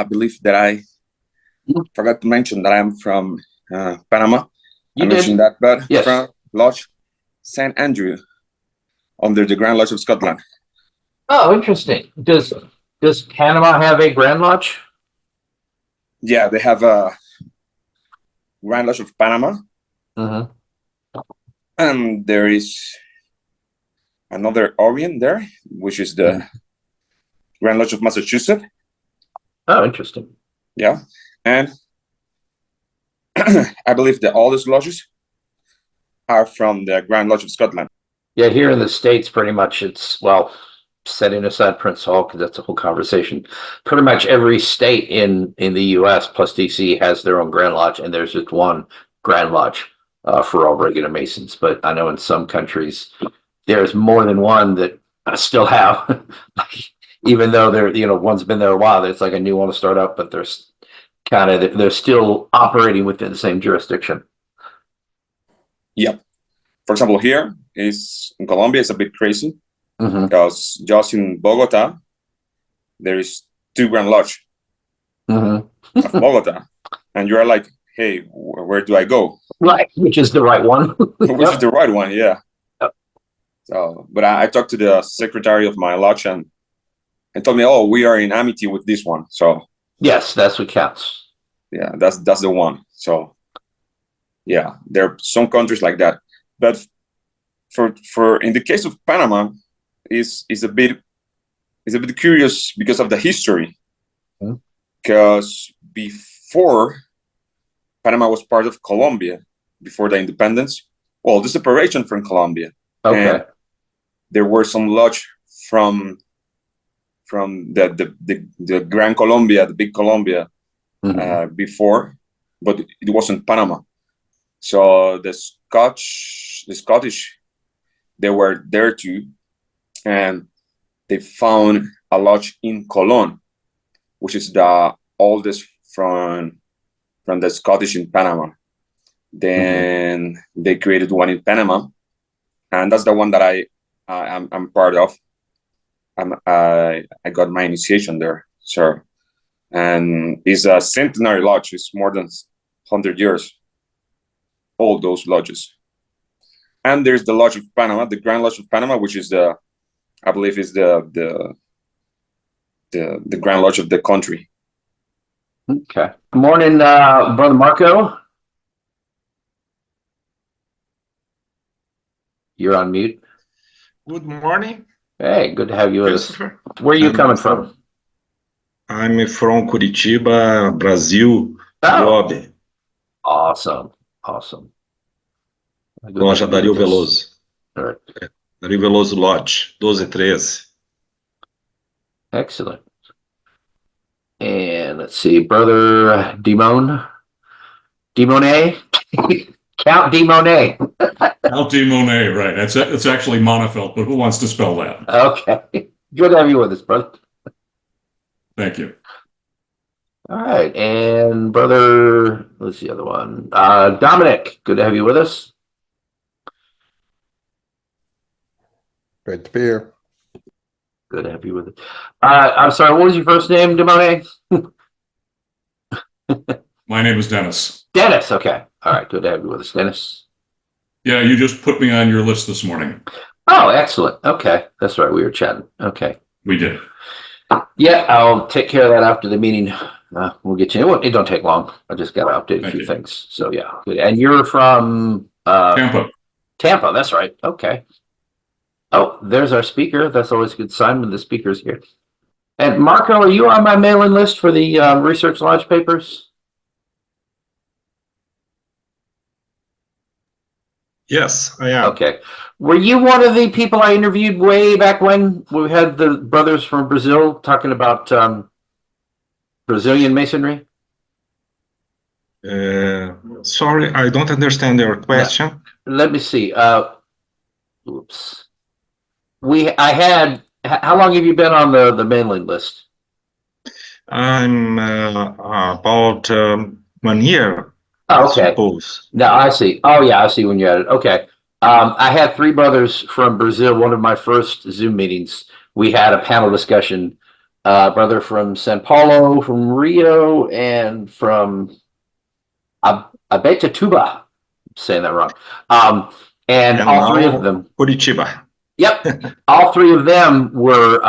believe that I forgot to mention that I'm from Panama. You I did. mentioned that, but Yes. from Lodge St. Andrew under the Grand Lodge of Scotland. Oh, interesting. Does Panama have a Grand Lodge? Yeah, they have a Grand Lodge of Panama. Mm-hmm. And there is another Orient there, which is the Grand Lodge of Massachusetts. Oh, interesting. Yeah. And I believe that all these lodges are from the Grand Lodge of Scotland. Yeah, here in the States, pretty much it's, well, setting aside Prince Hall, because that's a whole conversation. Pretty much every state in the U.S. plus DC has their own Grand Lodge, and there's just one Grand Lodge for all regular Masons. But I know in some countries there's more than one that still have, even though they're, one's been there a while. It's like a new one to start up, but there's they're still operating within the same jurisdiction. Yep. For example, here in Colombia, it's a bit crazy. Mm-hmm. Because just in Bogota, there is 2 Grand Lodge of Bogota, and you are like, hey, where do I go? Right, which is the right one? Which is the right one? Yeah. Yep. So, but I talked to the secretary of my lodge and told me, oh, we are in amity with this one. So yes, that's what counts. Yeah, that's the one. So yeah, there are some countries like that, but for in the case of Panama, is a bit curious because of the history. Because before Panama was part of Colombia, before the independence, well, the separation from Colombia. Okay. And there were some lodge from the Grand Colombia, the big Colombia, before, but it wasn't Panama. So the Scottish, they were there too, and they found a lodge in Colón, which is the oldest from the Scottish in Panama. Then they created one in Panama, and that's the one that I'm part of. I got my initiation there, sir, and it's a centenary lodge. It's more than 100 years old, those lodges. And there's the Lodge of Panama, the Grand Lodge of Panama, which is I believe is the Grand Lodge of the country. Okay. Good morning, Brother Marco. You're on mute. Good morning. Hey, good to have you with us. Where are you coming from? I'm from Curitiba, Brazil. Bob. Awesome. Loja Dario Veloso. All right. Dario Veloso Lodge, 1213. Excellent. And let's see, Brother Dimone, Count Dimone. Count Dimone, right? It's actually Montefiore, but who wants to spell that? Okay, good to have you with us, brother. Thank you. All right, and Brother, what's the other one? Dominic, good to have you with us. Great to be here. Good to have you with us. I'm sorry, what was your first name, Dimone? My name is Dennis. Dennis, okay. All right, good to have you with us, Dennis. Yeah, you just put me on your list this morning. Oh, excellent. Okay, that's right, we were chatting. Okay. We did. Yeah, I'll take care of that after the meeting. We'll get you. It don't take long. I just got to update a few things. So yeah, good. And you're from Tampa. Tampa, that's right. Okay. Oh, there's our speaker. That's always a good sign when the speaker's here. And Marco, are you on my mailing list for the Research Lodge papers? Yes, I am. Okay. Were you one of the people I interviewed way back when we had the brothers from Brazil talking about Brazilian Masonry? Sorry, I don't understand your question. No. Let me see. Oops. How long have you been on the mailing list? I'm about 1 year. Oh, okay. I suppose. No, I see. Oh, yeah, I see when you're at it. Okay. I had 3 brothers from Brazil. One of my first Zoom meetings, we had a panel discussion brother from Sao Paulo, from Rio, and from Abetatuba. I'm saying that wrong. And all three of them. Curitiba. Yep. All three of them were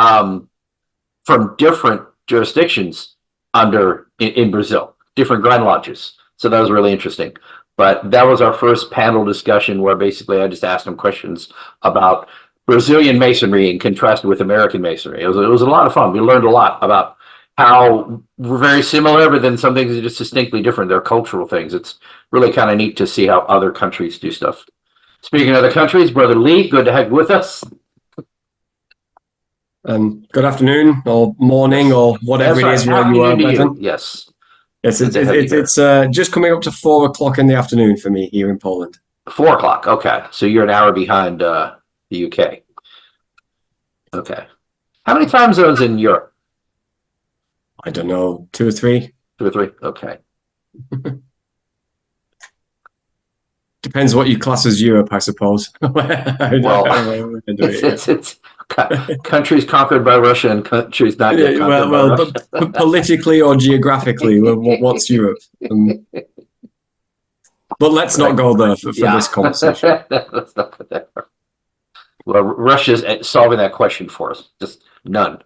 from different jurisdictions in Brazil, different Grand Lodges. So that was really interesting. But that was our first panel discussion where basically I just asked them questions about Brazilian Masonry and contrasted with American Masonry. It was a lot of fun. We learned a lot about how we're very similar, but then some things are just distinctly different. They're cultural things. It's really kind of neat to see how other countries do stuff. Speaking of other countries, Brother Lee, good to have you with us. Good afternoon or morning or whatever it is where you are, brethren. Yes. Yes, it's just coming up to 4 o'clock in the afternoon for me here in Poland. 4 o'clock. Okay. So you're an hour behind the UK. Okay. How many time zones in Europe? I don't know, 2 or 3. 2 or 3. Okay. Depends what you class as Europe, I suppose. It's countries conquered by Russia and countries not yet conquered by Russia. But politically or geographically, what's Europe? But let's not go there for this conversation. Let's not put that. Well, Russia's solving that question for us. Just none.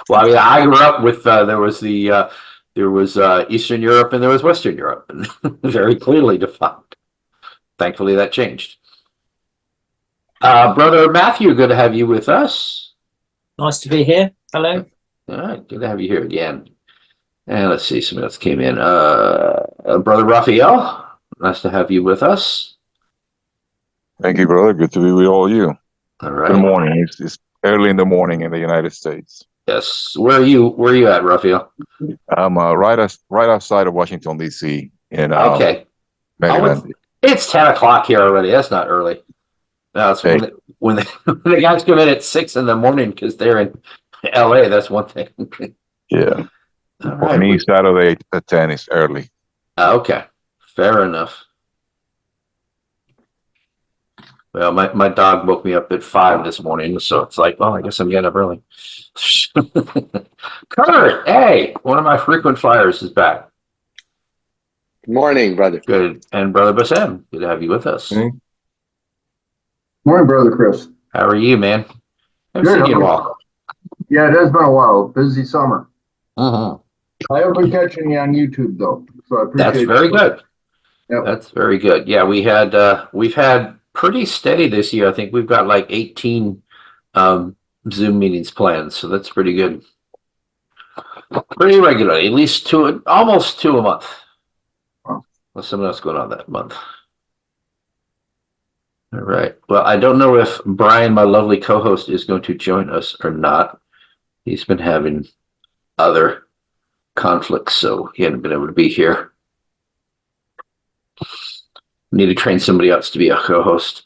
Well, I mean, I grew up with there was Eastern Europe and there was Western Europe, and very clearly defined. Thankfully, that changed. Brother Matthew, good to have you with us. Nice to be here. Hello. All right, good to have you here again. And let's see, somebody else came in. Brother Raphael, nice to have you with us. Thank you, brother. Good to be with all you. All right. Good morning. It's early in the morning in the United States. Yes. Where are you at, Raphael? I'm right outside of Washington, D.C. in Okay. Maryland. It's 10 o'clock here already. That's not early. No, it's when the guys come in at 6 in the morning because they're in LA. That's one thing. Yeah. All For right. me, Saturday at 10 is early. Okay. Fair enough. Well, my dog woke me up at 5 this morning, so it's like, well, I guess I'm getting up early. Kurt, hey, one of my frequent flyers is back. Good morning, brother. Good. And Brother Bassem, good to have you with us. Morning, Brother Chris. How are you, man? I've seen you in a while. Yeah, it has been a while. Busy summer. Uh-huh. I have been catching you on YouTube, though, so I appreciate That's very good. Yep. That's very good. Yeah, we've had pretty steady this year. I think we've got like 18 Zoom meetings planned, so that's pretty good. Pretty regularly, at least almost two a month. Wow. What's something else going on that month? All right. Well, I don't know if Brian, my lovely co-host, is going to join us or not. He's been having other conflicts, so he hadn't been able to be here. Need to train somebody else to be a co-host.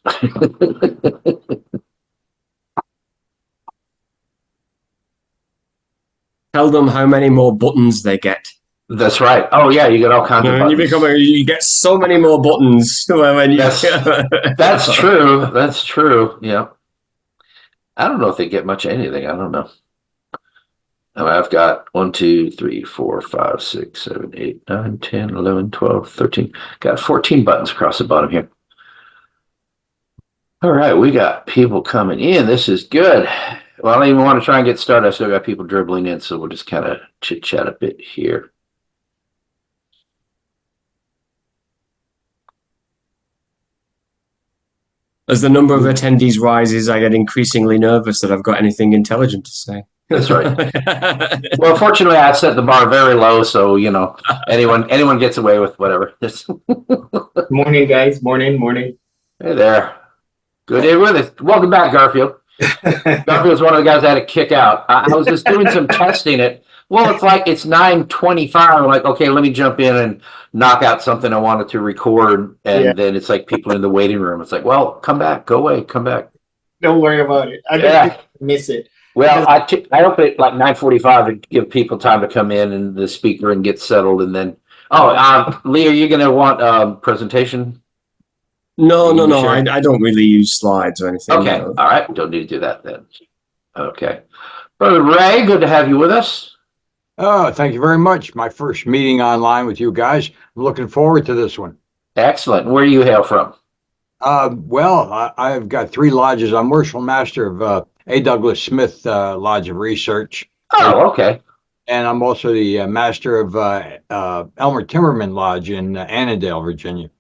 Tell them how many more buttons they get. That's right. Oh yeah, you get all kinds of buttons. You get so many more buttons when you. That's true. That's true. Yeah. I don't know if they get much of anything. I don't know. I mean, I've got 1, 2, 3, 4, 5, 6, 7, 8, 9, 10, 11, 12, 13. Got 14 buttons across the bottom here. All right, we got people coming in. This is good. Well, I don't even want to try and get started. I still got people dribbling in, so we'll just kind of chit-chat a bit here. As the number of attendees rises, I get increasingly nervous that I've got anything intelligent to say. That's right. Well, fortunately, I set the bar very low, so you know anyone gets away with whatever. Morning, guys. Morning. Hey there. Good day with us. Welcome back, Garfield. Garfield's one of the guys I had to kick out. I was just doing some testing. It's 9:25. I'm like, okay, let me jump in and knock out something I wanted to record, and then it's like people in the waiting room. It's like, well, come back, go away, come back. Don't worry about it. I don't miss it. Well, I open it like 9:45 to give people time to come in and the speaker and get settled, and then Lee, are you going to want a presentation? No. I don't really use slides or anything. Okay, all right. Don't need to do that then. Okay. Brother Ray, good to have you with us. Oh, thank you very much. My first meeting online with you guys. I'm looking forward to this one. Excellent. Where do you hail from? I've got 3 lodges. I'm Worshipful Master of A. Douglas Smith Lodge of Research. Oh, okay. And I'm also the master of Elmer Timmerman Lodge in Annandale, Virginia.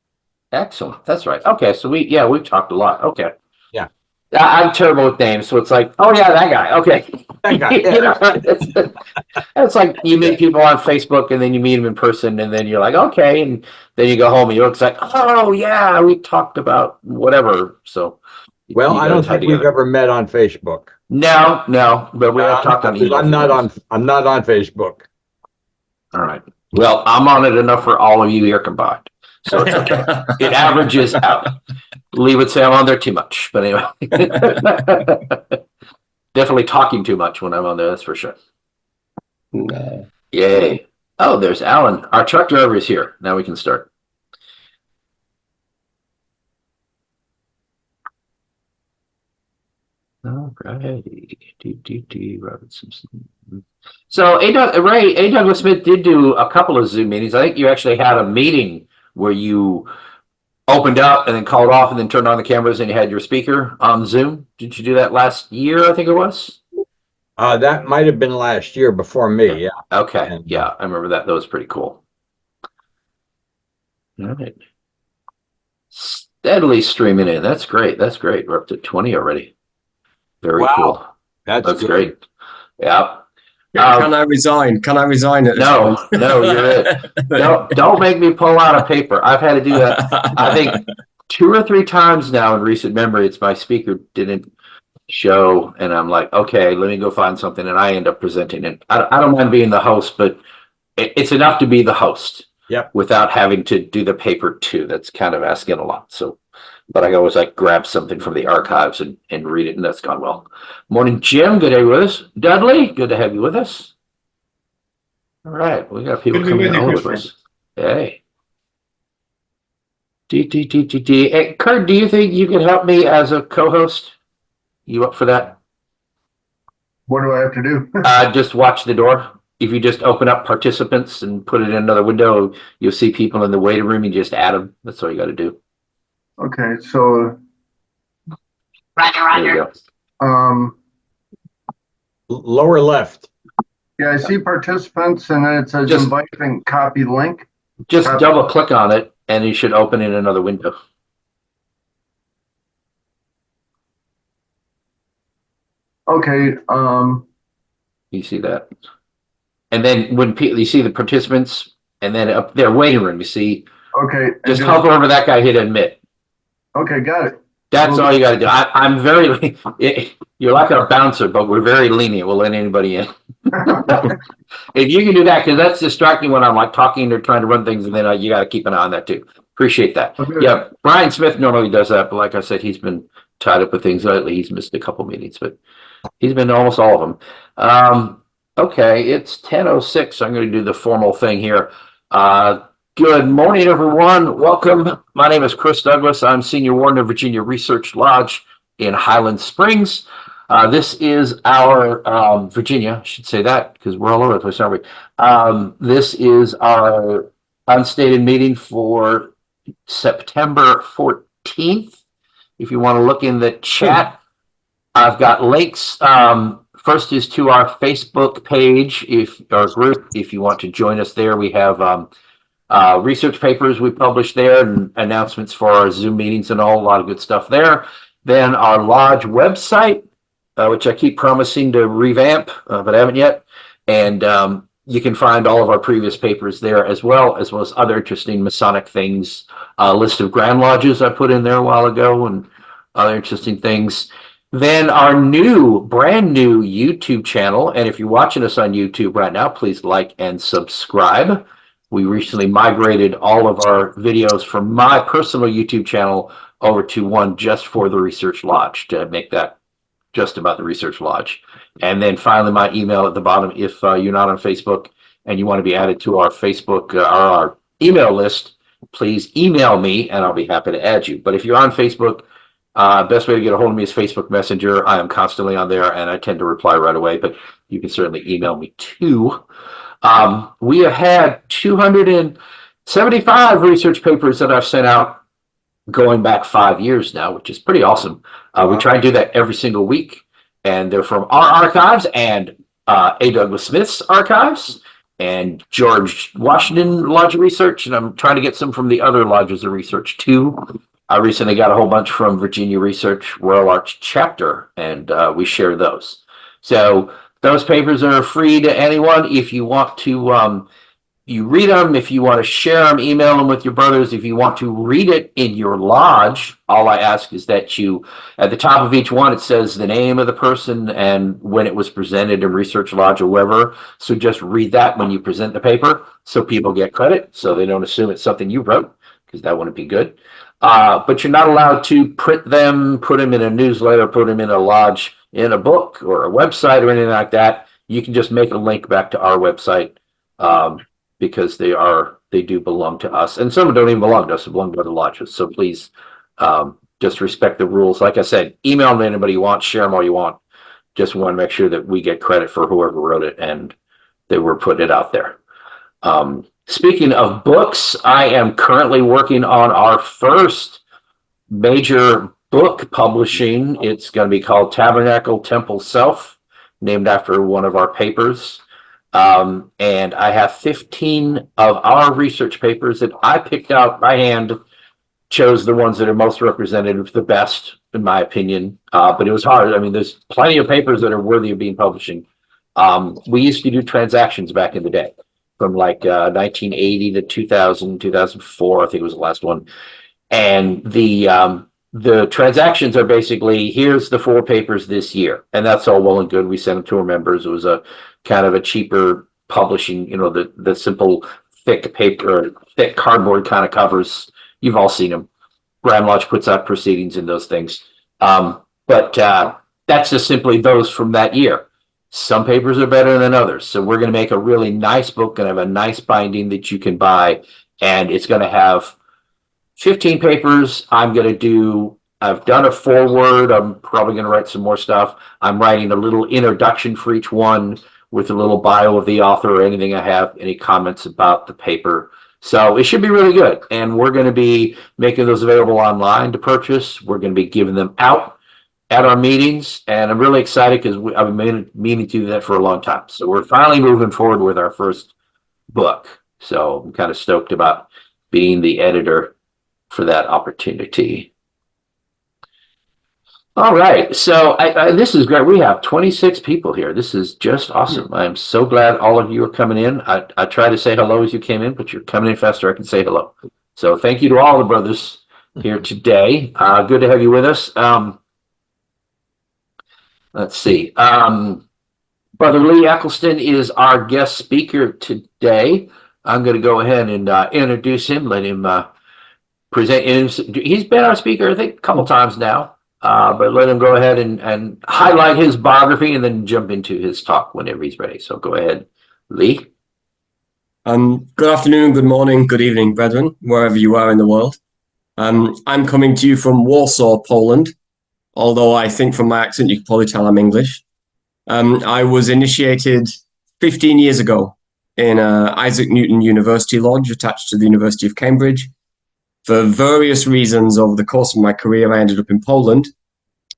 Excellent. That's right. Okay. So we've talked a lot. Okay. Yeah. I'm terrible with names. So it's like, oh yeah, that guy. Okay. That guy. You know, it's like you meet people on Facebook and then you meet them in person and then you're like, okay. And then you go home and it's like, oh yeah, we talked about whatever. So. Well, I don't think we've ever met on Facebook. No, but we have talked on email. I'm not on Facebook. All right. Well, I'm on it enough for all of you here combined. So it's okay. It averages out. Lee would say I'm on there too much, but anyway. Definitely talking too much when I'm on there, that's for sure. Yay. Oh, there's Alan. Our truck driver is here. Now we can start. All right. Robert Simpson. So A. Douglas Smith did do a couple of Zoom meetings. I think you actually had a meeting where you opened up and then called off and then turned on the cameras and you had your speaker on Zoom. Did you do that last year? I think it was. That might have been last year before me. Yeah. Okay. Yeah, I remember that. That was pretty cool. All right. Steadily streaming in. That's great. That's great. We're up to 20 already. Very cool. That's great. Yeah. Can I resign? Can I resign at this No, point? no, you're it. Don't make me pull out a paper. I've had to do that. I think 2 or 3 times now in recent memory. It's my speaker didn't show, and I'm like, okay, let me go find something, and I end up presenting it. I don't mind being the host, but it's enough to be the host. Yep. Without having to do the paper too. That's kind of asking a lot. So. But I always grab something from the archives and read it, and that's gone well. Morning, Jim. Good to have you with us. Dudley, good to have you with us. All right, we got people coming in all over us. Hey. Hey, Kurt, do you think you could help me as a co-host? You up for that? What do I have to do? Just watch the door. If you just open up participants and put it in another window, you'll see people in the waiting room. You just add them. That's all you got to do. Okay, so Roger. Lower left. yeah, I see participants and then it says Just- invite and copy link. Just double click on it and you should open in another window. Okay, You see that? And then when you see the participants and then up there waiting room, you see, okay. just hover over that guy, hit admit. Okay, got it. That's all you got to do. I'm very, you're like a bouncer, but we're very lenient. We'll let anybody in. If you can do that, because that's distracting when I'm talking or trying to run things, and then you got to keep an eye on that too. Appreciate that. Okay. Yeah, Brian Smith normally does that, but like I said, he's been tied up with things lately. He's missed a couple meetings, but he's been to almost all of them. Okay, it's 10:06. So I'm going to do the formal thing here. Good morning, everyone. Welcome. My name is Chris Douglas. I'm Senior Warden of Virginia Research Lodge in Highland Springs. This is our Virginia, I should say that because we're all over the place, aren't we? This is our unstated meeting for September 14th. If you want to look in the chat, I've got links. First is to our Facebook page, or group. If you want to join us there, we have research papers we publish there and announcements for our Zoom meetings and a lot of good stuff there. Then our lodge website, which I keep promising to revamp, but I haven't yet. And you can find all of our previous papers there as well as other interesting Masonic things. A list of Grand Lodges I put in there a while ago and other interesting things. Then our brand new YouTube channel. And if you're watching us on YouTube right now, please like and subscribe. We recently migrated all of our videos from my personal YouTube channel over to one just for the Research Lodge to make that just about the Research Lodge. And then finally, my email at the bottom, if you're not on Facebook and you want to be added to our Facebook or our email list, please email me and I'll be happy to add you. But if you're on Facebook, Best way to get a hold of me is Facebook Messenger. I am constantly on there, and I tend to reply right away, but you can certainly email me too. We have had 275 research papers that I've sent out going back 5 years now, which is pretty awesome. We try and do that every single week, and they're from our archives and A. Douglas Smith's archives and George Washington Lodge of Research, and I'm trying to get some from the other lodges of research too. I recently got a whole bunch from Virginia Research Royal Arch Chapter, and we share those. So those papers are free to anyone. If you want to, you read them. If you want to share them, email them with your brothers. If you want to read it in your lodge, all I ask is that you, at the top of each one, it says the name of the person and when it was presented in Research Lodge or wherever. So just read that when you present the paper so people get credit, so they don't assume it's something you wrote, because that wouldn't be good. But you're not allowed to print them, put them in a newsletter, put them in a lodge, in a book or a website or anything like that. You can just make a link back to our website, because they do belong to us, and some don't even belong to us, they belong to other lodges. So please, just respect the rules. Like I said, email them to anybody you want, share them all you want. Just want to make sure that we get credit for whoever wrote it and they were putting it out there. Speaking of books, I am currently working on our first major book publishing. It's going to be called Tabernacle Temple Self, named after one of our papers. And I have 15 of our research papers that I picked out by hand, chose the ones that are most representative, the best, in my opinion. But it was hard. I mean, there's plenty of papers that are worthy of being publishing. We used to do transactions back in the day, from like 1980 to 2000, 2004, I think it was the last one. And the transactions are basically, here's the 4 papers this year. And that's all well and good. We sent them to our members. It was a kind of a cheaper publishing, you know, the simple thick paper, thick cardboard kind of covers. You've all seen them. Grand Lodge puts out proceedings in those things. But that's just simply those from that year. Some papers are better than others. So we're going to make a really nice book, going to have a nice binding that you can buy. And it's going to have 15 papers. I've done a foreword. I'm probably going to write some more stuff. I'm writing a little introduction for each one with a little bio of the author or anything I have, any comments about the paper. So it should be really good. And we're going to be making those available online to purchase. We're going to be giving them out at our meetings. And I'm really excited because I've been meaning to do that for a long time. So we're finally moving forward with our first book. So I'm kind of stoked about being the editor for that opportunity. All right, so this is great. We have 26 people here. This is just awesome. I'm so glad all of you are coming in. I tried to say hello as you came in, but you're coming in faster. I can say hello. So thank you to all the brothers here today. Good to have you with us. Let's see. Brother Lee Eccleston is our guest speaker today. I'm going to go ahead and introduce him, let him present. He's been our speaker, I think, a couple times now. But let him go ahead and highlight his biography and then jump into his talk whenever he's ready. So go ahead, Lee. Good afternoon, good morning, good evening, brethren, wherever you are in the world. I'm coming to you from Warsaw, Poland, although I think from my accent you can probably tell I'm English. I was initiated 15 years ago in Isaac Newton University Lodge attached to the University of Cambridge. For various reasons over the course of my career, I ended up in Poland,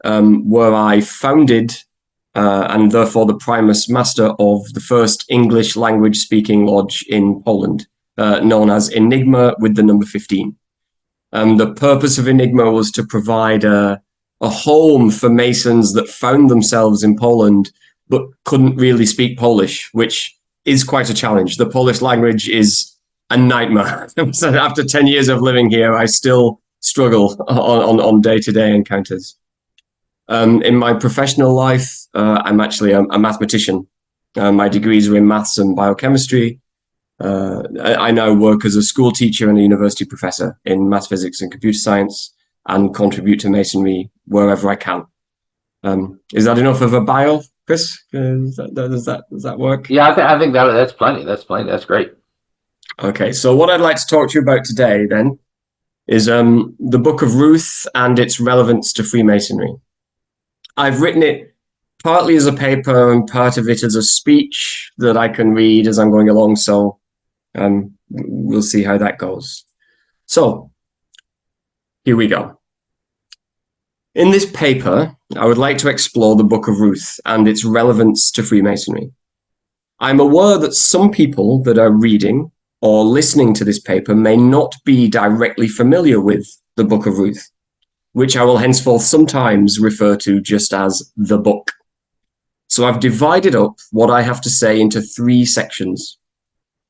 where I founded and therefore the Primus Master of the first English language speaking lodge in Poland, known as Enigma with the number 15. The purpose of Enigma was to provide a home for Masons that found themselves in Poland but couldn't really speak Polish, which is quite a challenge. The Polish language is a nightmare. So after 10 years of living here, I still struggle on day-to-day encounters. In my professional life, I'm actually a mathematician. My degrees are in maths and biochemistry. I now work as a school teacher and a university professor in math, physics, and computer science, and contribute to Masonry wherever I can. Is that enough of a bio, Chris? Does that work? Yeah, I think that's plenty. That's plenty. That's great. Okay, so what I'd like to talk to you about today then is the Book of Ruth and its relevance to Freemasonry. I've written it partly as a paper and part of it as a speech that I can read as I'm going along, so we'll see how that goes. So, here we go. In this paper, I would like to explore the Book of Ruth and its relevance to Freemasonry. I'm aware that some people that are reading or listening to this paper may not be directly familiar with the Book of Ruth, which I will henceforth sometimes refer to just as the book. So I've divided up what I have to say into 3 sections,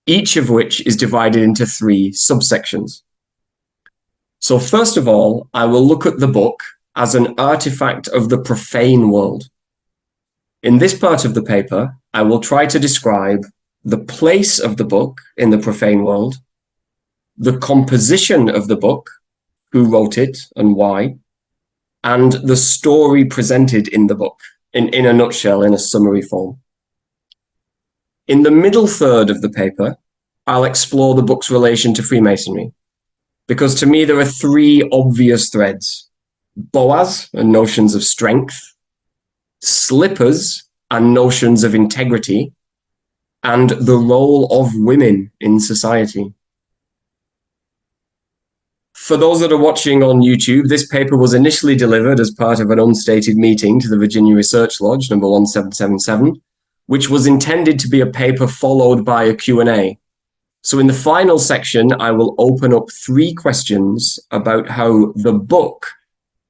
each of which is divided into 3 subsections. So first of all, I will look at the book as an artifact of the profane world. In this part of the paper, I will try to describe the place of the book in the profane world, the composition of the book, who wrote it and why, and the story presented in the book, in a nutshell, in a summary form. In the middle third of the paper, I'll explore the book's relation to Freemasonry, because to me there are 3 obvious threads: Boaz and notions of strength, slippers and notions of integrity, and the role of women in society. For those that are watching on YouTube, this paper was initially delivered as part of an unstated meeting to the Virginia Research Lodge, number 1777, which was intended to be a paper followed by a Q&A. So in the final section, I will open up 3 questions about how the book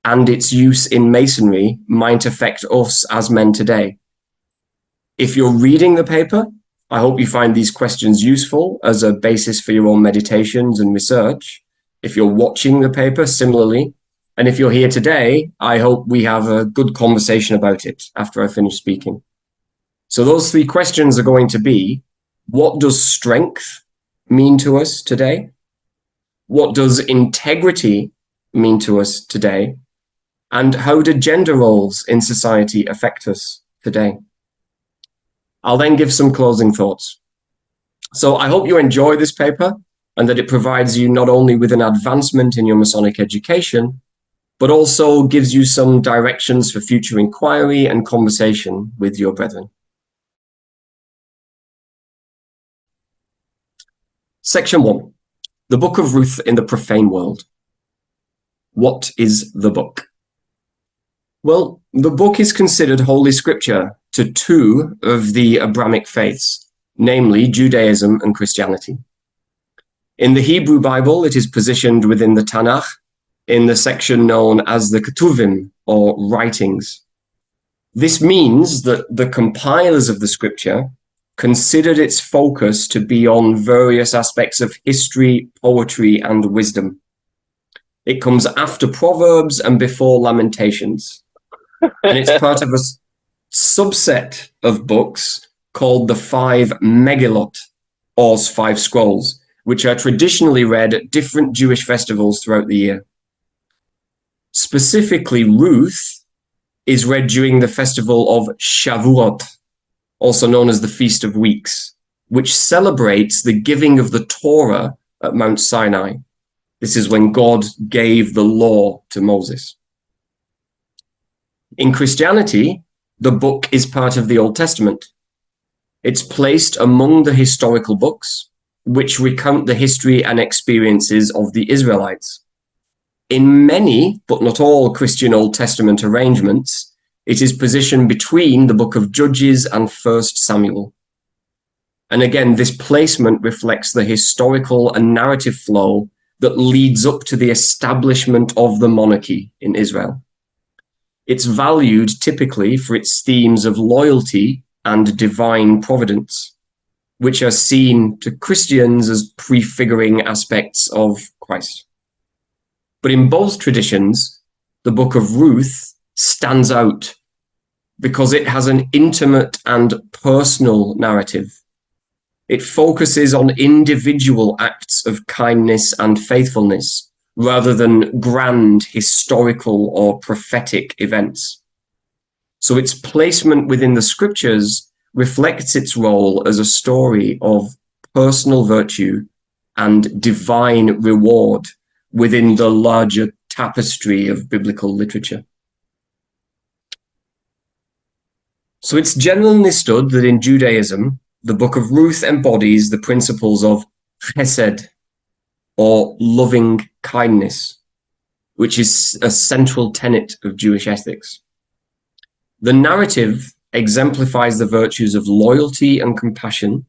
and its use in Masonry might affect us as men today. If you're reading the paper, I hope you find these questions useful as a basis for your own meditations and research. If you're watching the paper, similarly. And if you're here today, I hope we have a good conversation about it after I finish speaking. So those 3 questions are going to be: what does strength mean to us today? What does integrity mean to us today? And how do gender roles in society affect us today? I'll then give some closing thoughts. So I hope you enjoy this paper and that it provides you not only with an advancement in your Masonic education, but also gives you some directions for future inquiry and conversation with your brethren. Section 1, the Book of Ruth in the Profane World. What is the book? Well, the book is considered Holy Scripture to 2 of the Abrahamic faiths, namely Judaism and Christianity. In the Hebrew Bible, it is positioned within the Tanakh in the section known as the Ketuvim, or writings. This means that the compilers of the scripture considered its focus to be on various aspects of history, poetry, and wisdom. It comes after Proverbs and before Lamentations. And it's part of a subset of books called the 5 Megillot, or 5 scrolls, which are traditionally read at different Jewish festivals throughout the year. Specifically, Ruth is read during the festival of Shavuot, also known as the Feast of Weeks, which celebrates the giving of the Torah at Mount Sinai. This is when God gave the law to Moses. In Christianity, the book is part of the Old Testament. It's placed among the historical books, which recount the history and experiences of the Israelites. In many, but not all, Christian Old Testament arrangements, it is positioned between the Book of Judges and 1 Samuel. And again, this placement reflects the historical and narrative flow that leads up to the establishment of the monarchy in Israel. It's valued typically for its themes of loyalty and divine providence, which are seen to Christians as prefiguring aspects of Christ. But in both traditions, the Book of Ruth stands out because it has an intimate and personal narrative. It focuses on individual acts of kindness and faithfulness rather than grand historical or prophetic events. So its placement within the scriptures reflects its role as a story of personal virtue and divine reward within the larger tapestry of biblical literature. So it's generally understood that in Judaism, the Book of Ruth embodies the principles of chesed, or loving kindness, which is a central tenet of Jewish ethics. The narrative exemplifies the virtues of loyalty and compassion,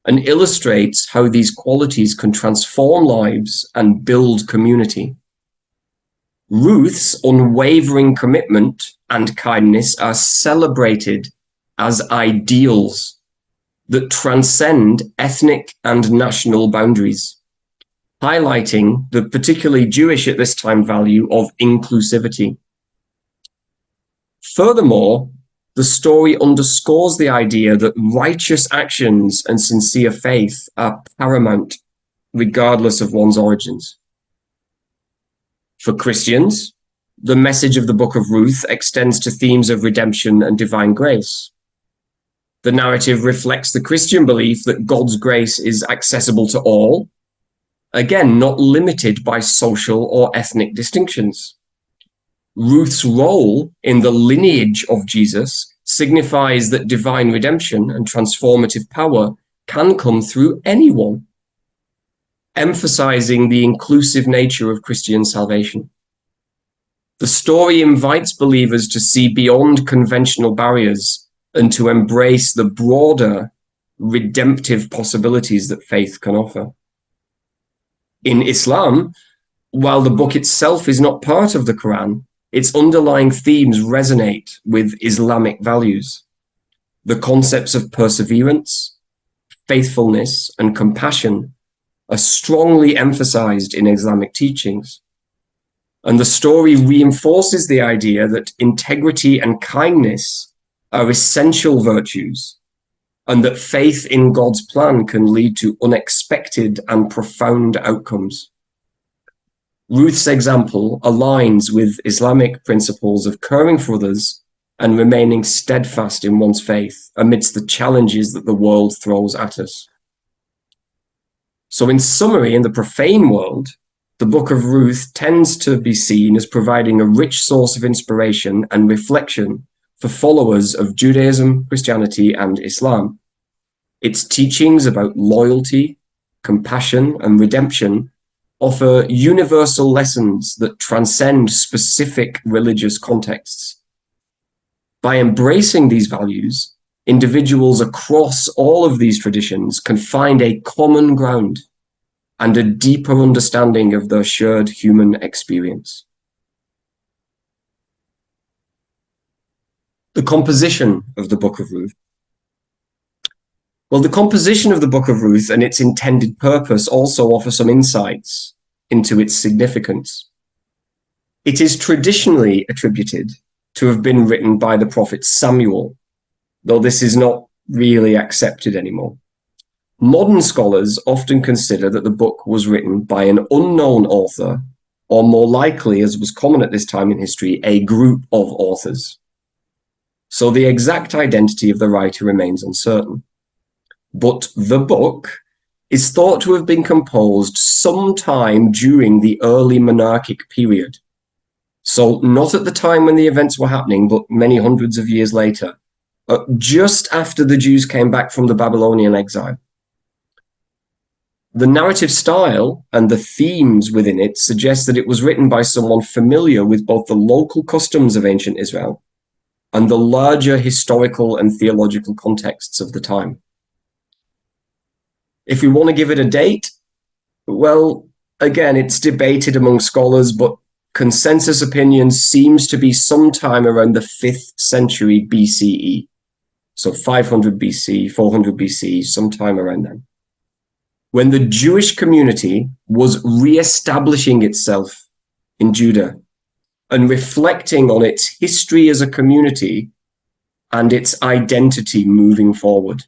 and illustrates how these qualities can transform lives and build community. Ruth's unwavering commitment and kindness are celebrated as ideals that transcend ethnic and national boundaries, highlighting the particularly Jewish at this time value of inclusivity. Furthermore, the story underscores the idea that righteous actions and sincere faith are paramount, regardless of one's origins. For Christians, the message of the Book of Ruth extends to themes of redemption and divine grace. The narrative reflects the Christian belief that God's grace is accessible to all, again, not limited by social or ethnic distinctions. Ruth's role in the lineage of Jesus signifies that divine redemption and transformative power can come through anyone, emphasizing the inclusive nature of Christian salvation. The story invites believers to see beyond conventional barriers and to embrace the broader redemptive possibilities that faith can offer. In Islam, while the book itself is not part of the Quran, its underlying themes resonate with Islamic values. The concepts of perseverance, faithfulness, and compassion are strongly emphasized in Islamic teachings. And the story reinforces the idea that integrity and kindness are essential virtues, and that faith in God's plan can lead to unexpected and profound outcomes. Ruth's example aligns with Islamic principles of caring for others and remaining steadfast in one's faith amidst the challenges that the world throws at us. So in summary, in the profane world, the Book of Ruth tends to be seen as providing a rich source of inspiration and reflection for followers of Judaism, Christianity, and Islam. Its teachings about loyalty, compassion, and redemption offer universal lessons that transcend specific religious contexts. By embracing these values, individuals across all of these traditions can find a common ground and a deeper understanding of their shared human experience. The composition of the Book of Ruth. Well, the composition of the Book of Ruth and its intended purpose also offer some insights into its significance. It is traditionally attributed to have been written by the prophet Samuel, though this is not really accepted anymore. Modern scholars often consider that the book was written by an unknown author, or more likely, as was common at this time in history, a group of authors. So the exact identity of the writer remains uncertain. But the book is thought to have been composed sometime during the early monarchic period. So not at the time when the events were happening, but many hundreds of years later, just after the Jews came back from the Babylonian exile. The narrative style and the themes within it suggest that it was written by someone familiar with both the local customs of ancient Israel and the larger historical and theological contexts of the time. If we want to give it a date, well, again, it's debated among scholars, but consensus opinion seems to be sometime around the 5th century BCE. So 500 BC, 400 BC, sometime around then, when the Jewish community was re-establishing itself in Judah and reflecting on its history as a community and its identity moving forward.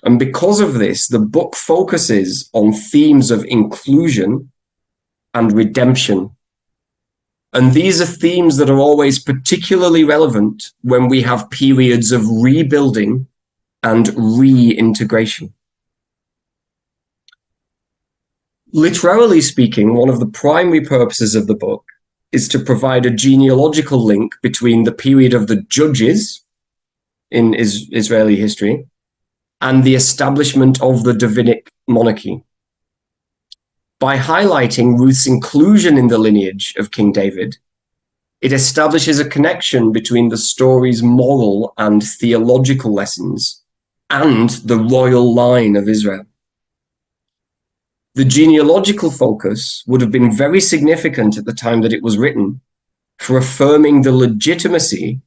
And because of this, the book focuses on themes of inclusion and redemption. And these are themes that are always particularly relevant when we have periods of rebuilding and reintegration. Literally speaking, one of the primary purposes of the book is to provide a genealogical link between the period of the judges in Israeli history and the establishment of the Davidic monarchy. By highlighting Ruth's inclusion in the lineage of King David, it establishes a connection between the story's moral and theological lessons and the royal line of Israel. The genealogical focus would have been very significant at the time that it was written for affirming the legitimacy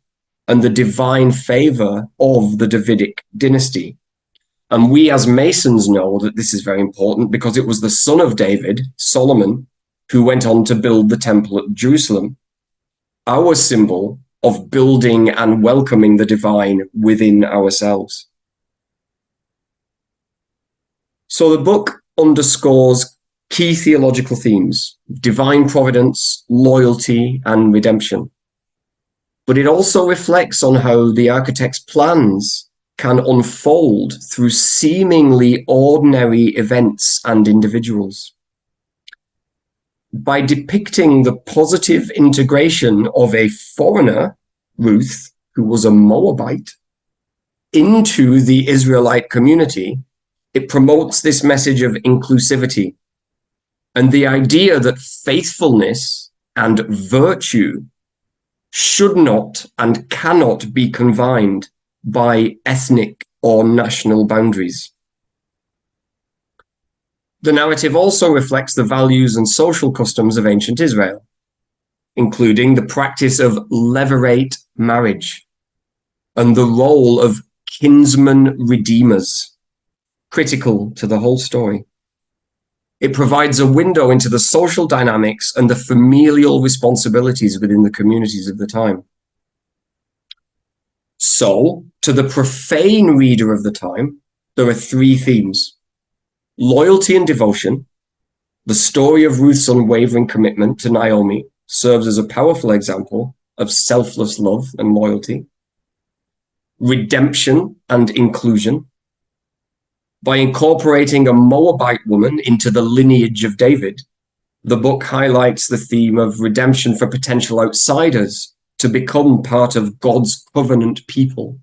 and the divine favor of the Davidic dynasty. And we as Masons know that this is very important because it was the son of David, Solomon, who went on to build the temple at Jerusalem, our symbol of building and welcoming the divine within ourselves. So the book underscores key theological themes: divine providence, loyalty, and redemption. But it also reflects on how the architect's plans can unfold through seemingly ordinary events and individuals. By depicting the positive integration of a foreigner, Ruth, who was a Moabite, into the Israelite community, it promotes this message of inclusivity and the idea that faithfulness and virtue should not and cannot be confined by ethnic or national boundaries. The narrative also reflects the values and social customs of ancient Israel, including the practice of levirate marriage and the role of kinsman redeemers, critical to the whole story. It provides a window into the social dynamics and the familial responsibilities within the communities of the time. So, to the profane reader of the time, there are three themes: loyalty and devotion. The story of Ruth's unwavering commitment to Naomi serves as a powerful example of selfless love and loyalty. Redemption and inclusion. By incorporating a Moabite woman into the lineage of David, the book highlights the theme of redemption for potential outsiders to become part of God's covenant people.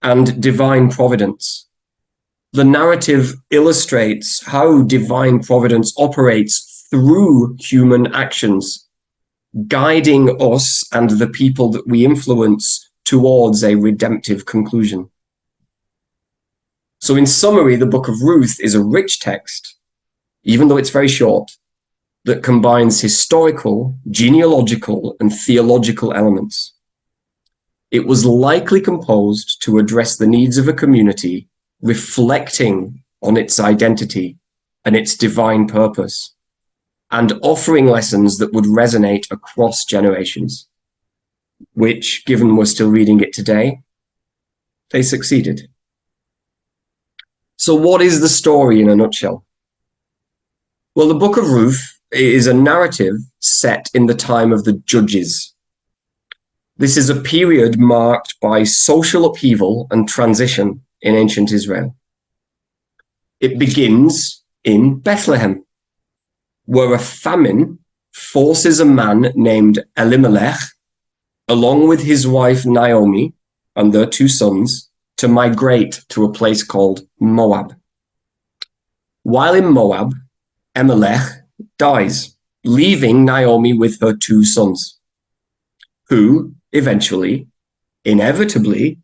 And divine providence. The narrative illustrates how divine providence operates through human actions, guiding us and the people that we influence towards a redemptive conclusion. So in summary, the Book of Ruth is a rich text, even though it's very short, that combines historical, genealogical, and theological elements. It was likely composed to address the needs of a community reflecting on its identity and its divine purpose, and offering lessons that would resonate across generations, which, given we're still reading it today, they succeeded. So what is the story in a nutshell? Well, the Book of Ruth is a narrative set in the time of the Judges. This is a period marked by social upheaval and transition in ancient Israel. It begins in Bethlehem, where a famine forces a man named Elimelech, along with his wife Naomi and their two sons, to migrate to a place called Moab. While in Moab, Elimelech dies, leaving Naomi with her two sons, who eventually, inevitably,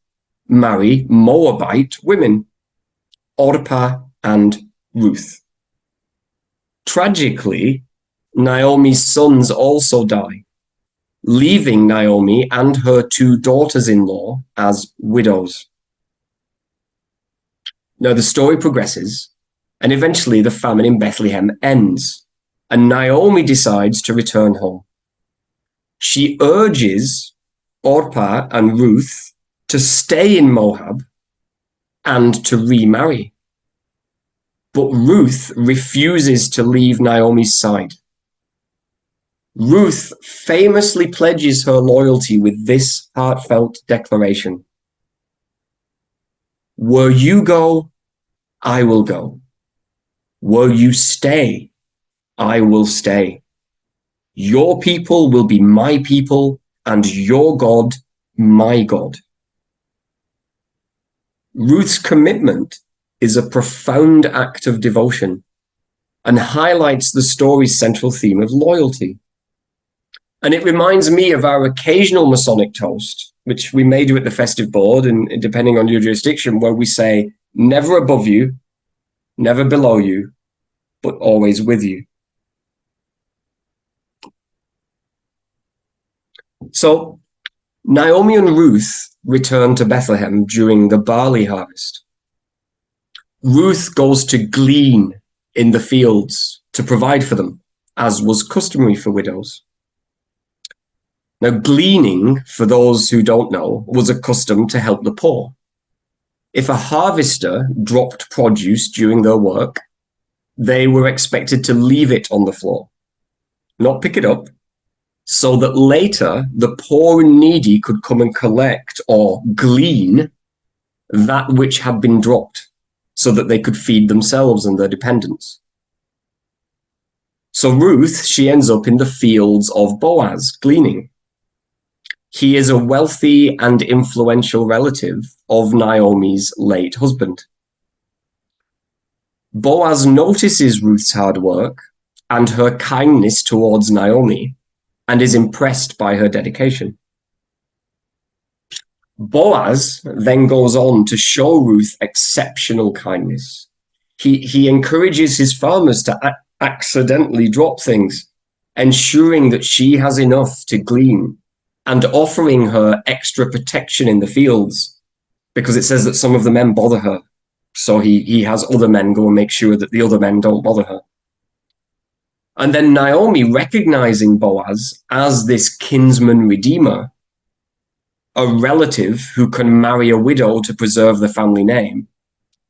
marry Moabite women, Orpah and Ruth. Tragically, Naomi's sons also die, leaving Naomi and her two daughters-in-law as widows. Now the story progresses, and eventually the famine in Bethlehem ends, and Naomi decides to return home. She urges Orpah and Ruth to stay in Moab and to remarry. But Ruth refuses to leave Naomi's side. Ruth famously pledges her loyalty with this heartfelt declaration: "Where you go, I will go. Where you stay, I will stay. Your people will be my people, and your God, my God. Ruth's commitment is a profound act of devotion and highlights the story's central theme of loyalty. And it reminds me of our occasional Masonic toast, which we may do at the festive board, and depending on your jurisdiction, where we say, never above you, never below you, but always with you. So, Naomi and Ruth return to Bethlehem during the barley harvest. Ruth goes to glean in the fields to provide for them, as was customary for widows. Now, gleaning, for those who don't know, was a custom to help the poor. If a harvester dropped produce during their work, they were expected to leave it on the floor, not pick it up, so that later the poor and needy could come and collect or glean that which had been dropped, so that they could feed themselves and their dependents. So Ruth, she ends up in the fields of Boaz, gleaning. He is a wealthy and influential relative of Naomi's late husband. Boaz notices Ruth's hard work and her kindness towards Naomi and is impressed by her dedication. Boaz then goes on to show Ruth exceptional kindness. He encourages his farmers to accidentally drop things, ensuring that she has enough to glean, and offering her extra protection in the fields, because it says that some of the men bother her. So he has other men go and make sure that the other men don't bother her. And then Naomi, recognizing Boaz as this kinsman redeemer, a relative who can marry a widow to preserve the family name,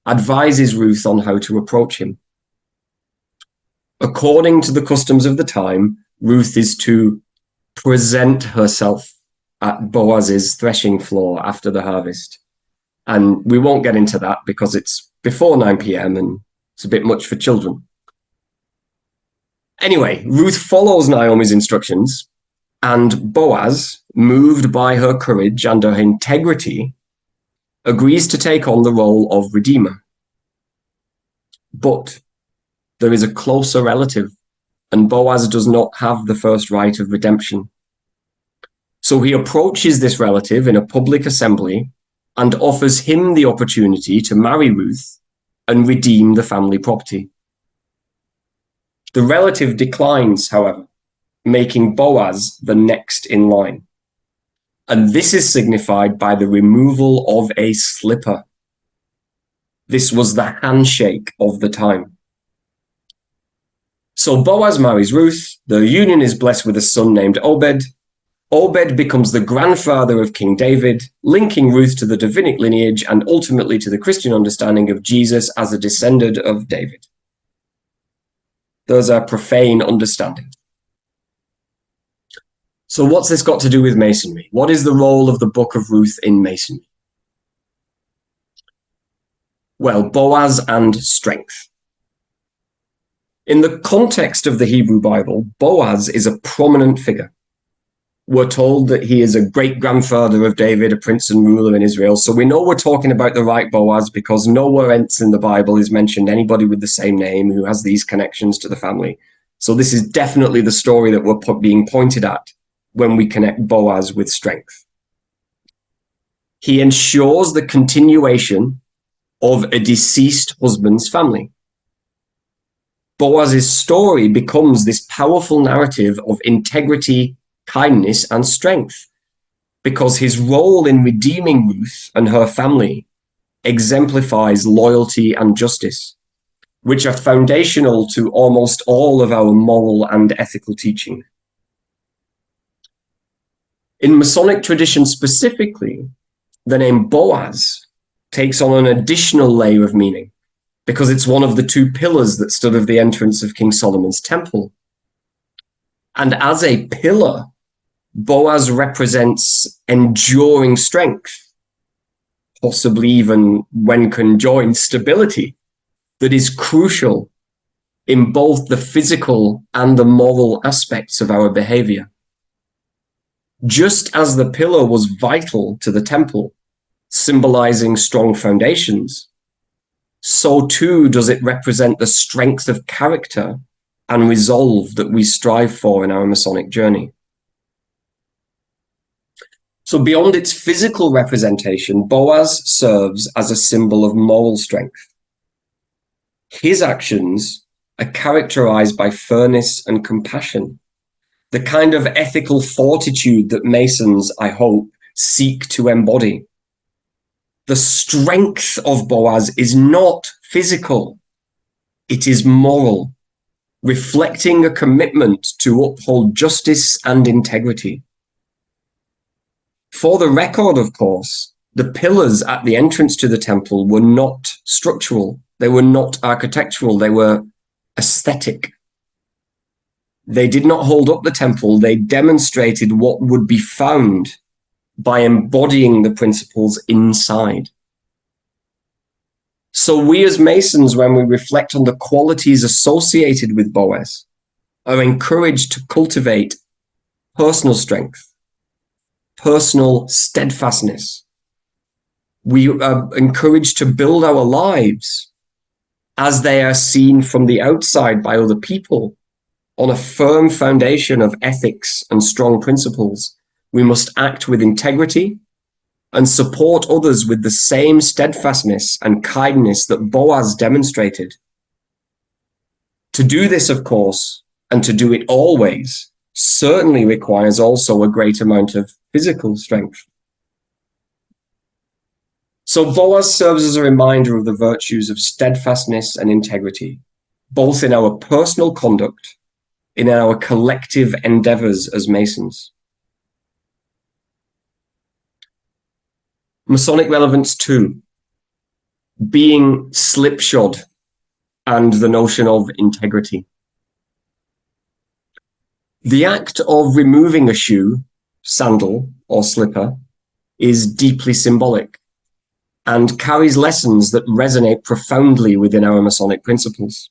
advises Ruth on how to approach him. According to the customs of the time, Ruth is to present herself at Boaz's threshing floor after the harvest. And we won't get into that because it's before 9 p.m. and it's a bit much for children. Anyway, Ruth follows Naomi's instructions, and Boaz, moved by her courage and her integrity, agrees to take on the role of redeemer. But there is a closer relative, and Boaz does not have the first right of redemption. So he approaches this relative in a public assembly and offers him the opportunity to marry Ruth and redeem the family property. The relative declines, however, making Boaz the next in line. And this is signified by the removal of a slipper. This was the handshake of the time. So Boaz marries Ruth. The union is blessed with a son named Obed. Obed becomes the grandfather of King David, linking Ruth to the Davidic lineage and ultimately to the Christian understanding of Jesus as a descendant of David. There's a profane understanding. So what's this got to do with Masonry? What is the role of the Book of Ruth in Masonry? Well, Boaz and strength. In the context of the Hebrew Bible, Boaz is a prominent figure. We're told that he is a great-grandfather of David, a prince and ruler in Israel. So we know we're talking about the right Boaz because nowhere else in the Bible is mentioned anybody with the same name who has these connections to the family. So this is definitely the story that we're being pointed at when we connect Boaz with strength. He ensures the continuation of a deceased husband's family. Boaz's story becomes this powerful narrative of integrity, kindness, and strength, because his role in redeeming Ruth and her family exemplifies loyalty and justice, which are foundational to almost all of our moral and ethical teaching. In Masonic tradition specifically, the name Boaz takes on an additional layer of meaning, because it's one of the two pillars that stood at the entrance of King Solomon's temple. And as a pillar, Boaz represents enduring strength, possibly even when conjoined stability, that is crucial in both the physical and the moral aspects of our behavior. Just as the pillar was vital to the temple, symbolizing strong foundations, so too does it represent the strength of character and resolve that we strive for in our Masonic journey. So beyond its physical representation, Boaz serves as a symbol of moral strength. His actions are characterized by fairness and compassion, the kind of ethical fortitude that Masons, I hope, seek to embody. The strength of Boaz is not physical, it is moral, reflecting a commitment to uphold justice and integrity. For the record, of course, the pillars at the entrance to the temple were not structural, they were not architectural, they were aesthetic. They did not hold up the temple, they demonstrated what would be found by embodying the principles inside. So we as Masons, when we reflect on the qualities associated with Boaz, are encouraged to cultivate personal strength, personal steadfastness. We are encouraged to build our lives as they are seen from the outside by other people on a firm foundation of ethics and strong principles. We must act with integrity and support others with the same steadfastness and kindness that Boaz demonstrated. To do this, of course, and to do it always, certainly requires also a great amount of physical strength. So Boaz serves as a reminder of the virtues of steadfastness and integrity, both in our personal conduct, in our collective endeavors as Masons. Masonic Relevance 2, being slipshod and the notion of integrity. The act of removing a shoe, sandal, or slipper is deeply symbolic and carries lessons that resonate profoundly within our Masonic principles.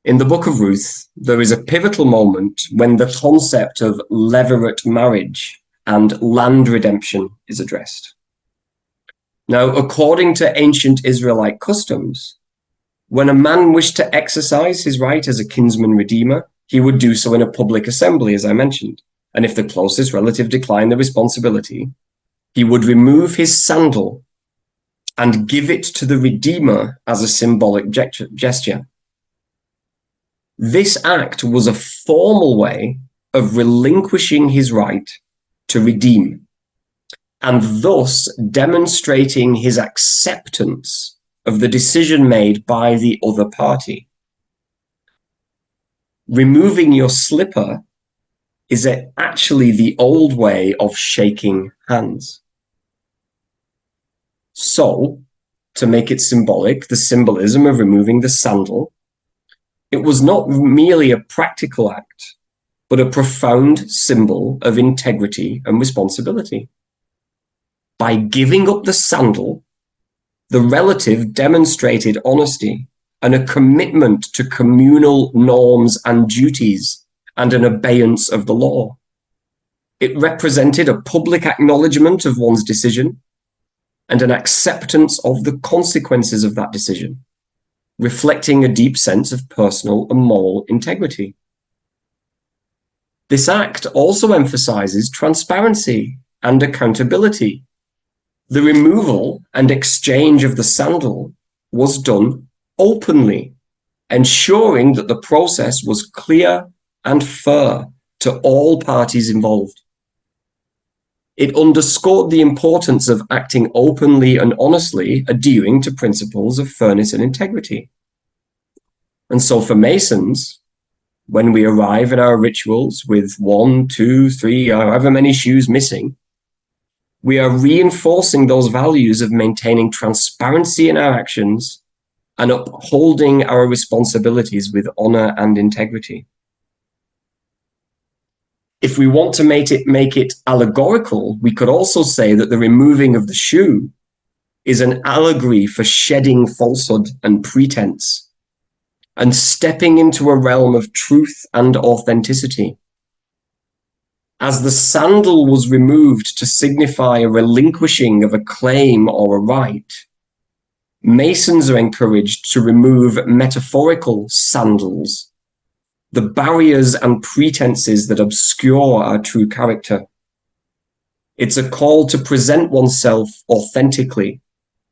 In the Book of Ruth, there is a pivotal moment when the concept of levirate marriage and land redemption is addressed. Now, according to ancient Israelite customs, when a man wished to exercise his right as a kinsman redeemer, he would do so in a public assembly, as I mentioned. And if the closest relative declined the responsibility, he would remove his sandal and give it to the redeemer as a symbolic gesture. This act was a formal way of relinquishing his right to redeem, and thus demonstrating his acceptance of the decision made by the other party. Removing your slipper is actually the old way of shaking hands. So, to make it symbolic, the symbolism of removing the sandal, it was not merely a practical act, but a profound symbol of integrity and responsibility. By giving up the sandal, the relative demonstrated honesty and a commitment to communal norms and duties and an abeyance of the law. It represented a public acknowledgement of one's decision and an acceptance of the consequences of that decision, reflecting a deep sense of personal and moral integrity. This act also emphasizes transparency and accountability. The removal and exchange of the sandal was done openly, ensuring that the process was clear and fair to all parties involved. It underscored the importance of acting openly and honestly, adhering to principles of fairness and integrity. And so for Masons, when we arrive at our rituals with 1, 2, 3, however many shoes missing, we are reinforcing those values of maintaining transparency in our actions and upholding our responsibilities with honor and integrity. If we want to make it allegorical, we could also say that the removing of the shoe is an allegory for shedding falsehood and pretense, and stepping into a realm of truth and authenticity. As the sandal was removed to signify a relinquishing of a claim or a right, Masons are encouraged to remove metaphorical sandals, the barriers and pretenses that obscure our true character. It's a call to present oneself authentically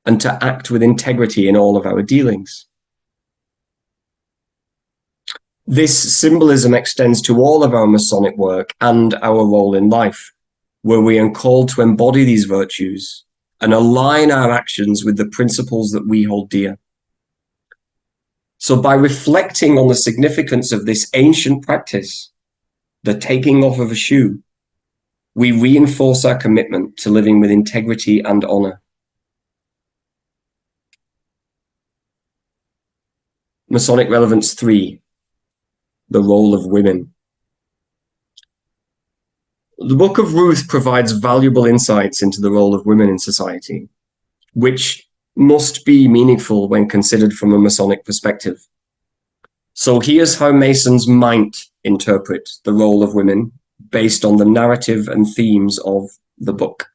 and to act with integrity in all of our dealings. This symbolism extends to all of our Masonic work and our role in life, where we are called to embody these virtues and align our actions with the principles that we hold dear. So by reflecting on the significance of this ancient practice, the taking off of a shoe, we reinforce our commitment to living with integrity and honor. Masonic Relevance 3. The role of women. The Book of Ruth provides valuable insights into the role of women in society, which must be meaningful when considered from a Masonic perspective. So here's how Masons might interpret the role of women based on the narrative and themes of the book.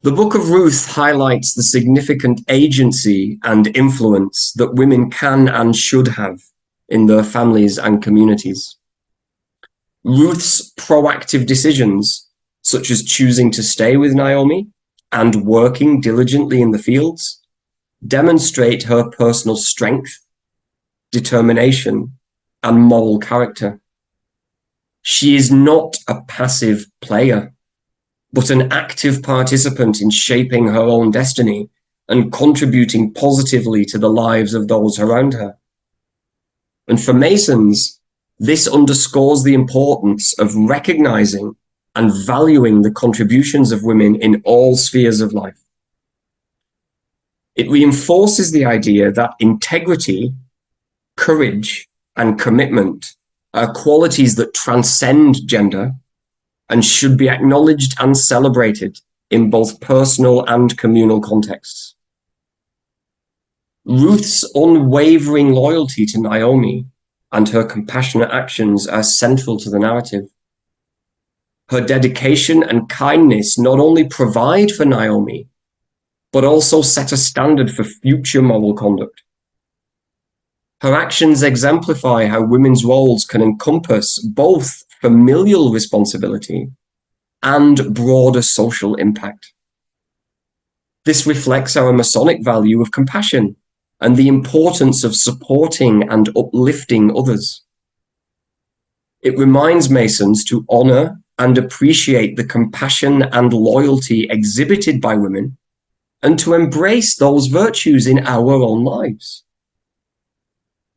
The Book of Ruth highlights the significant agency and influence that women can and should have in their families and communities. Ruth's proactive decisions, such as choosing to stay with Naomi and working diligently in the fields, demonstrate her personal strength, determination, and moral character. She is not a passive player, but an active participant in shaping her own destiny and contributing positively to the lives of those around her. And for Masons, this underscores the importance of recognizing and valuing the contributions of women in all spheres of life. It reinforces the idea that integrity, courage, and commitment are qualities that transcend gender and should be acknowledged and celebrated in both personal and communal contexts. Ruth's unwavering loyalty to Naomi and her compassionate actions are central to the narrative. Her dedication and kindness not only provide for Naomi, but also set a standard for future moral conduct. Her actions exemplify how women's roles can encompass both familial responsibility and broader social impact. This reflects our Masonic value of compassion and the importance of supporting and uplifting others. It reminds Masons to honor and appreciate the compassion and loyalty exhibited by women and to embrace those virtues in our own lives.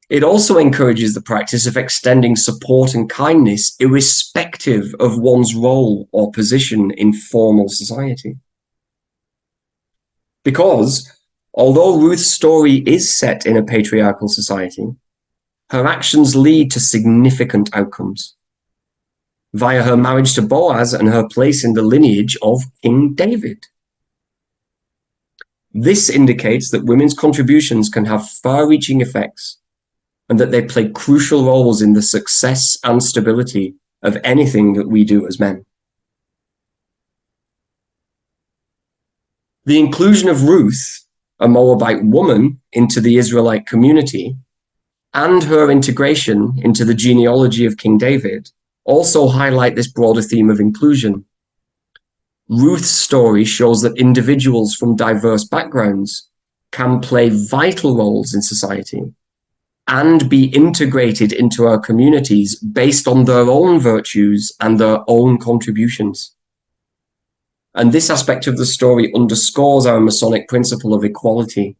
It also encourages the practice of extending support and kindness irrespective of one's role or position in formal society. Because, although Ruth's story is set in a patriarchal society, her actions lead to significant outcomes via her marriage to Boaz and her place in the lineage of King David. This indicates that women's contributions can have far-reaching effects and that they play crucial roles in the success and stability of anything that we do as men. The inclusion of Ruth, a Moabite woman, into the Israelite community, and her integration into the genealogy of King David also highlight this broader theme of inclusion. Ruth's story shows that individuals from diverse backgrounds can play vital roles in society and be integrated into our communities based on their own virtues and their own contributions. And this aspect of the story underscores our Masonic principle of equality.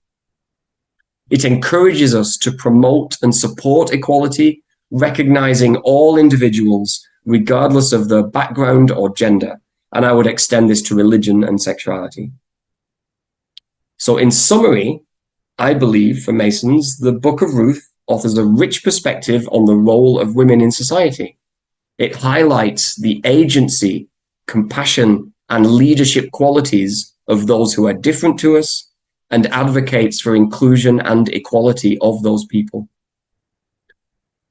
It encourages us to promote and support equality, recognizing all individuals regardless of their background or gender, and I would extend this to religion and sexuality. So in summary, I believe for Masons, the Book of Ruth offers a rich perspective on the role of women in society. It highlights the agency, compassion, and leadership qualities of those who are different to us and advocates for inclusion and equality of those people.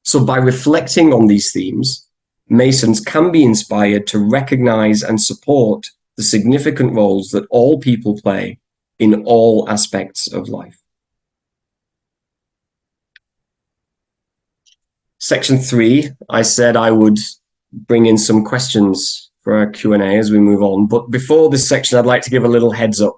So by reflecting on these themes, Masons can be inspired to recognize and support the significant roles that all people play in all aspects of life. Section 3, I said I would bring in some questions for our Q&A as we move on. But before this section, I'd like to give a little heads up.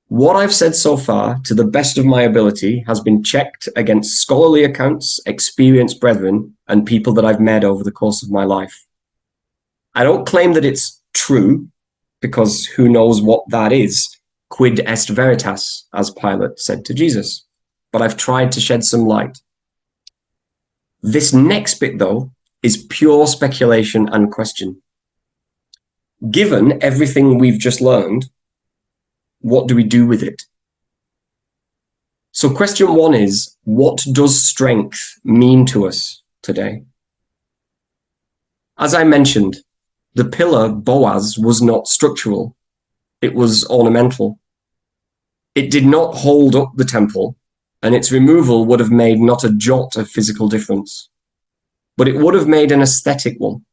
What I've said so far, to the best of my ability, has been checked against scholarly accounts, experienced brethren, and people that I've met over the course of my life. I don't claim that it's true, because who knows what that is? Quid est veritas, as Pilate said to Jesus. But I've tried to shed some light. This next bit, though, is pure speculation and question. Given everything we've just learned, what do we do with it? So question 1 is, what does strength mean to us today? As I mentioned, the pillar Boaz was not structural. It was ornamental. It did not hold up the temple, and its removal would have made not a jot of physical difference, but it would have made an aesthetic one.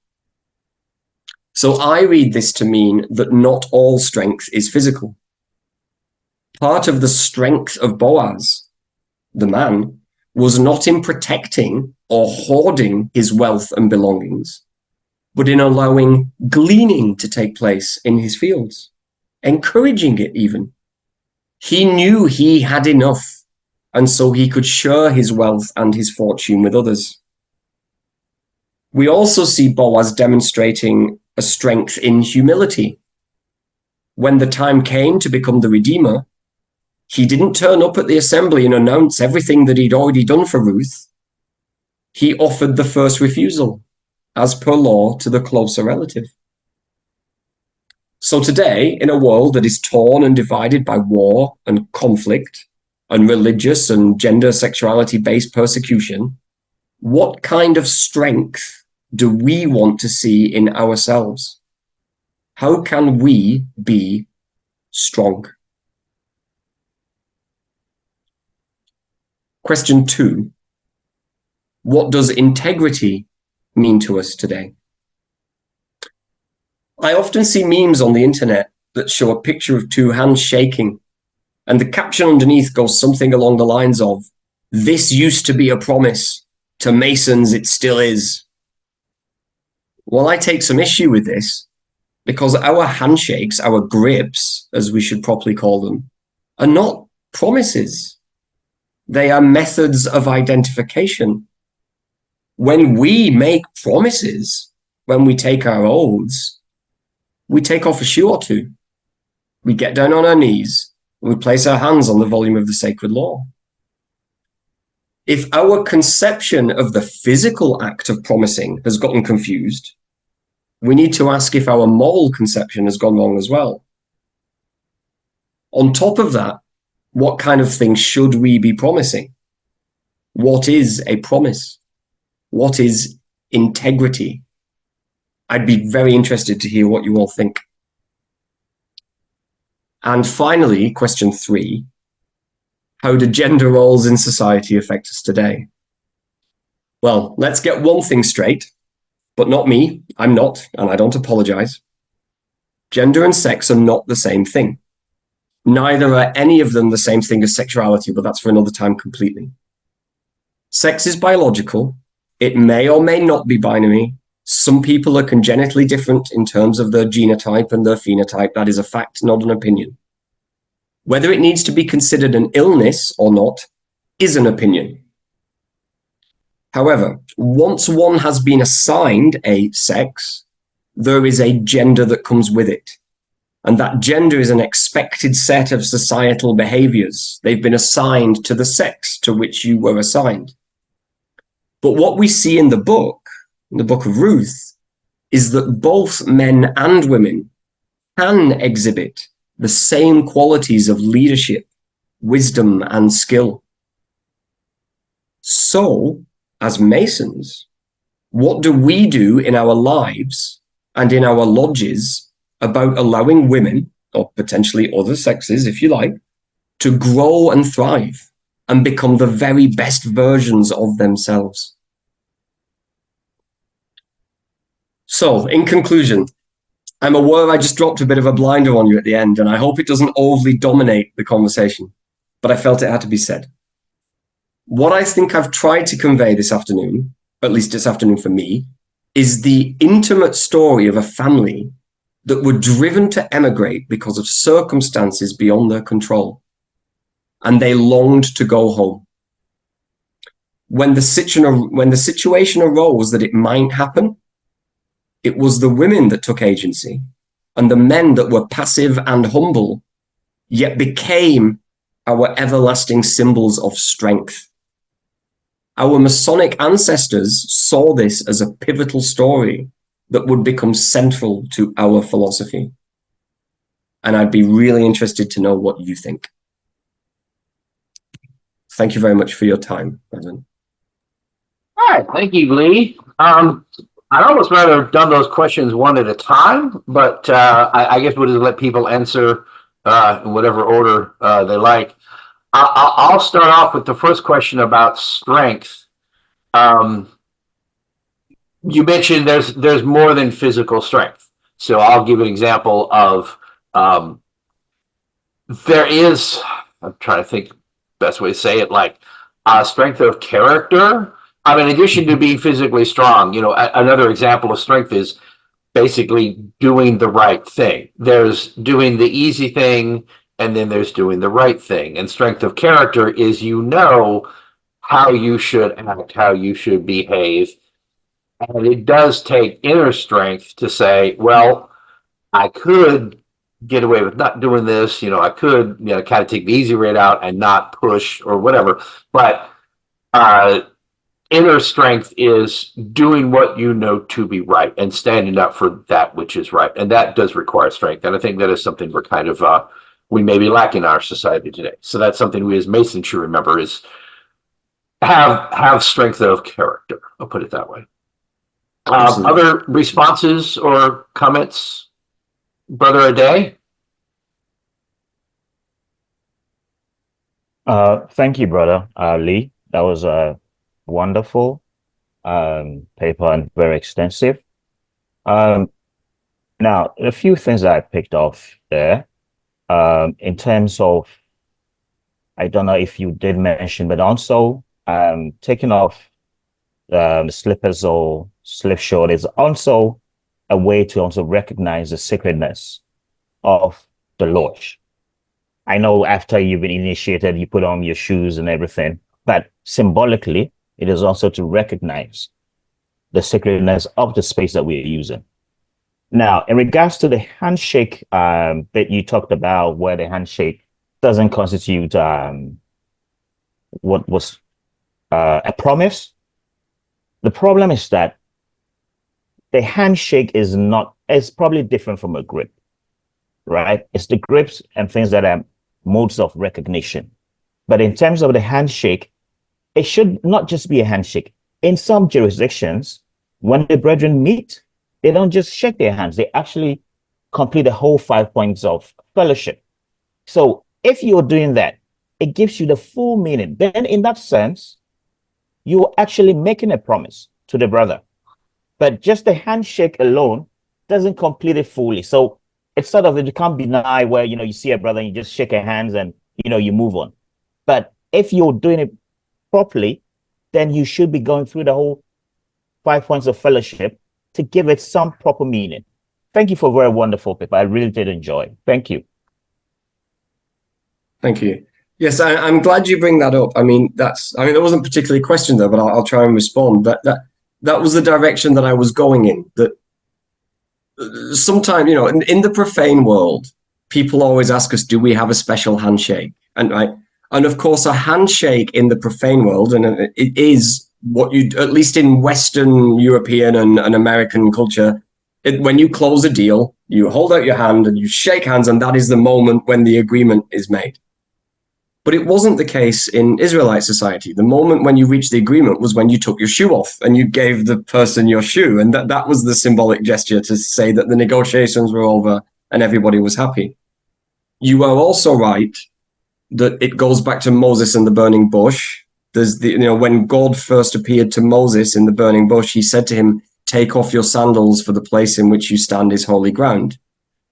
So I read this to mean that not all strength is physical. Part of the strength of Boaz, the man, was not in protecting or hoarding his wealth and belongings, but in allowing gleaning to take place in his fields, encouraging it even. He knew he had enough, and so he could share his wealth and his fortune with others. We also see Boaz demonstrating a strength in humility. When the time came to become the Redeemer, he didn't turn up at the assembly and announce everything that he'd already done for Ruth. He offered the first refusal, as per law, to the closer relative. So today, in a world that is torn and divided by war and conflict and religious and gender sexuality-based persecution, what kind of strength do we want to see in ourselves? How can we be strong? Question 2. What does integrity mean to us today? I often see memes on the internet that show a picture of 2 hands shaking, and the caption underneath goes something along the lines of, "This used to be a promise. To Masons, it still is." Well, I take some issue with this, because our handshakes, our grips, as we should properly call them, are not promises. They are methods of identification. When we make promises, when we take our oaths, we take off a shoe or 2. We get down on our knees, and we place our hands on the volume of the sacred law. If our conception of the physical act of promising has gotten confused, we need to ask if our moral conception has gone wrong as well. On top of that, what kind of things should we be promising? What is a promise? What is integrity? I'd be very interested to hear what you all think. And finally, question 3, how do gender roles in society affect us today? Well, let's get one thing straight, but not me. I'm not, and I don't apologize. Gender and sex are not the same thing. Neither are any of them the same thing as sexuality, but that's for another time completely. Sex is biological. It may or may not be binary. Some people are congenitally different in terms of their genotype and their phenotype. That is a fact, not an opinion. Whether it needs to be considered an illness or not is an opinion. However, once one has been assigned a sex, there is a gender that comes with it. And that gender is an expected set of societal behaviors. They've been assigned to the sex to which you were assigned. But what we see in the Book of Ruth, is that both men and women can exhibit the same qualities of leadership, wisdom, and skill. So, as Masons, what do we do in our lives and in our lodges about allowing women, or potentially other sexes, if you like, to grow and thrive and become the very best versions of themselves. So, in conclusion, I'm aware I just dropped a bit of a blinder on you at the end, and I hope it doesn't overly dominate the conversation, but I felt it had to be said. What I think I've tried to convey this afternoon, at least this afternoon for me, is the intimate story of a family that were driven to emigrate because of circumstances beyond their control, and they longed to go home. When the situation arose that it might happen, it was the women that took agency, and the men that were passive and humble, yet became our everlasting symbols of strength. Our Masonic ancestors saw this as a pivotal story that would become central to our philosophy. And I'd be really interested to know what you think. Thank you very much for your time, Brethren. All right, thank you, Lee. I'd almost rather have done those questions one at a time, but I guess we'll just let people answer in whatever order they like. I'll start off with the first question about strength. You mentioned there's more than physical strength. So I'll give an example of there is, I'm trying to think best way to say it, like strength of character. I mean, in addition to being physically strong, another example of strength is basically doing the right thing. There's doing the easy thing, and then there's doing the right thing. And strength of character is how you should act, how you should behave. And it does take inner strength to say, well, I could get away with not doing this. I could, kind of take the easy route out and not push or whatever. But inner strength is doing what you know to be right and standing up for that which is right. And that does require strength. And I think that is something we're kind of, we may be lacking in our society today. So that's something we as Masons should remember is have strength of character. I'll put it that way. Other responses or comments, Brother Aday? Thank you, Brother Lee. That was wonderful paper and very extensive. Now, a few things I picked off there in terms of, I don't know if you did mention, but also taking off the slippers or slipshod is also a way to also recognize the sacredness of the lodge. I know after you've been initiated, you put on your shoes and everything, but symbolically, it is also to recognize the sacredness of the space that we're using. Now, in regards to the handshake that you talked about, where the handshake doesn't constitute what was a promise, the problem is that the handshake is probably different from a grip, right? It's the grips and things that are modes of recognition. But in terms of the handshake, it should not just be a handshake. In some jurisdictions, when the brethren meet, they don't just shake their hands. They actually complete the whole 5 points of fellowship. So if you're doing that, it gives you the full meaning. Then in that sense, you're actually making a promise to the brother. But just the handshake alone doesn't complete it fully. So it's sort of, you can't deny where, you see a brother and you just shake your hands and, you move on. But if you're doing it properly, then you should be going through the whole 5 points of fellowship to give it some proper meaning. Thank you for a very wonderful paper. I really did enjoy. Thank you. Thank you. Yes, I'm glad you bring that up. I mean, there wasn't particularly a question there, but I'll try and respond. That was the direction that I was going in. That sometimes, in the profane world, people always ask us, do we have a special handshake? And of course, a handshake in the profane world, and it is what you, at least in Western European and American culture, when you close a deal, you hold out your hand and you shake hands, and that is the moment when the agreement is made. But it wasn't the case in Israelite society. The moment when you reached the agreement was when you took your shoe off and you gave the person your shoe. And that was the symbolic gesture to say that the negotiations were over and everybody was happy. You are also right that it goes back to Moses and the burning bush. There's when God first appeared to Moses in the burning bush, he said to him, "Take off your sandals, for the place in which you stand is holy ground."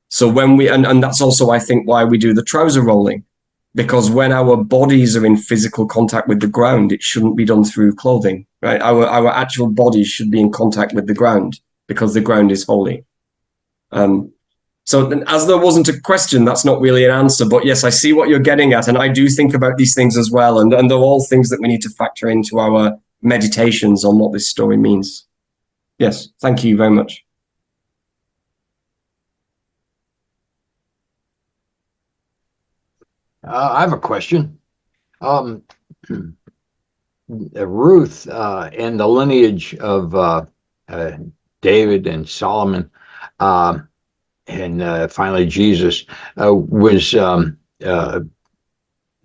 So when and that's also, I think, why we do the trouser rolling, because when our bodies are in physical contact with the ground, it shouldn't be done through clothing, right? Our actual bodies should be in contact with the ground because the ground is holy. So as there wasn't a question, that's not really an answer, but yes, I see what you're getting at, and I do think about these things as well, and they're all things that we need to factor into our meditations on what this story means. Yes, thank you very much. I have a question. Ruth and the lineage of David and Solomon, and finally Jesus was I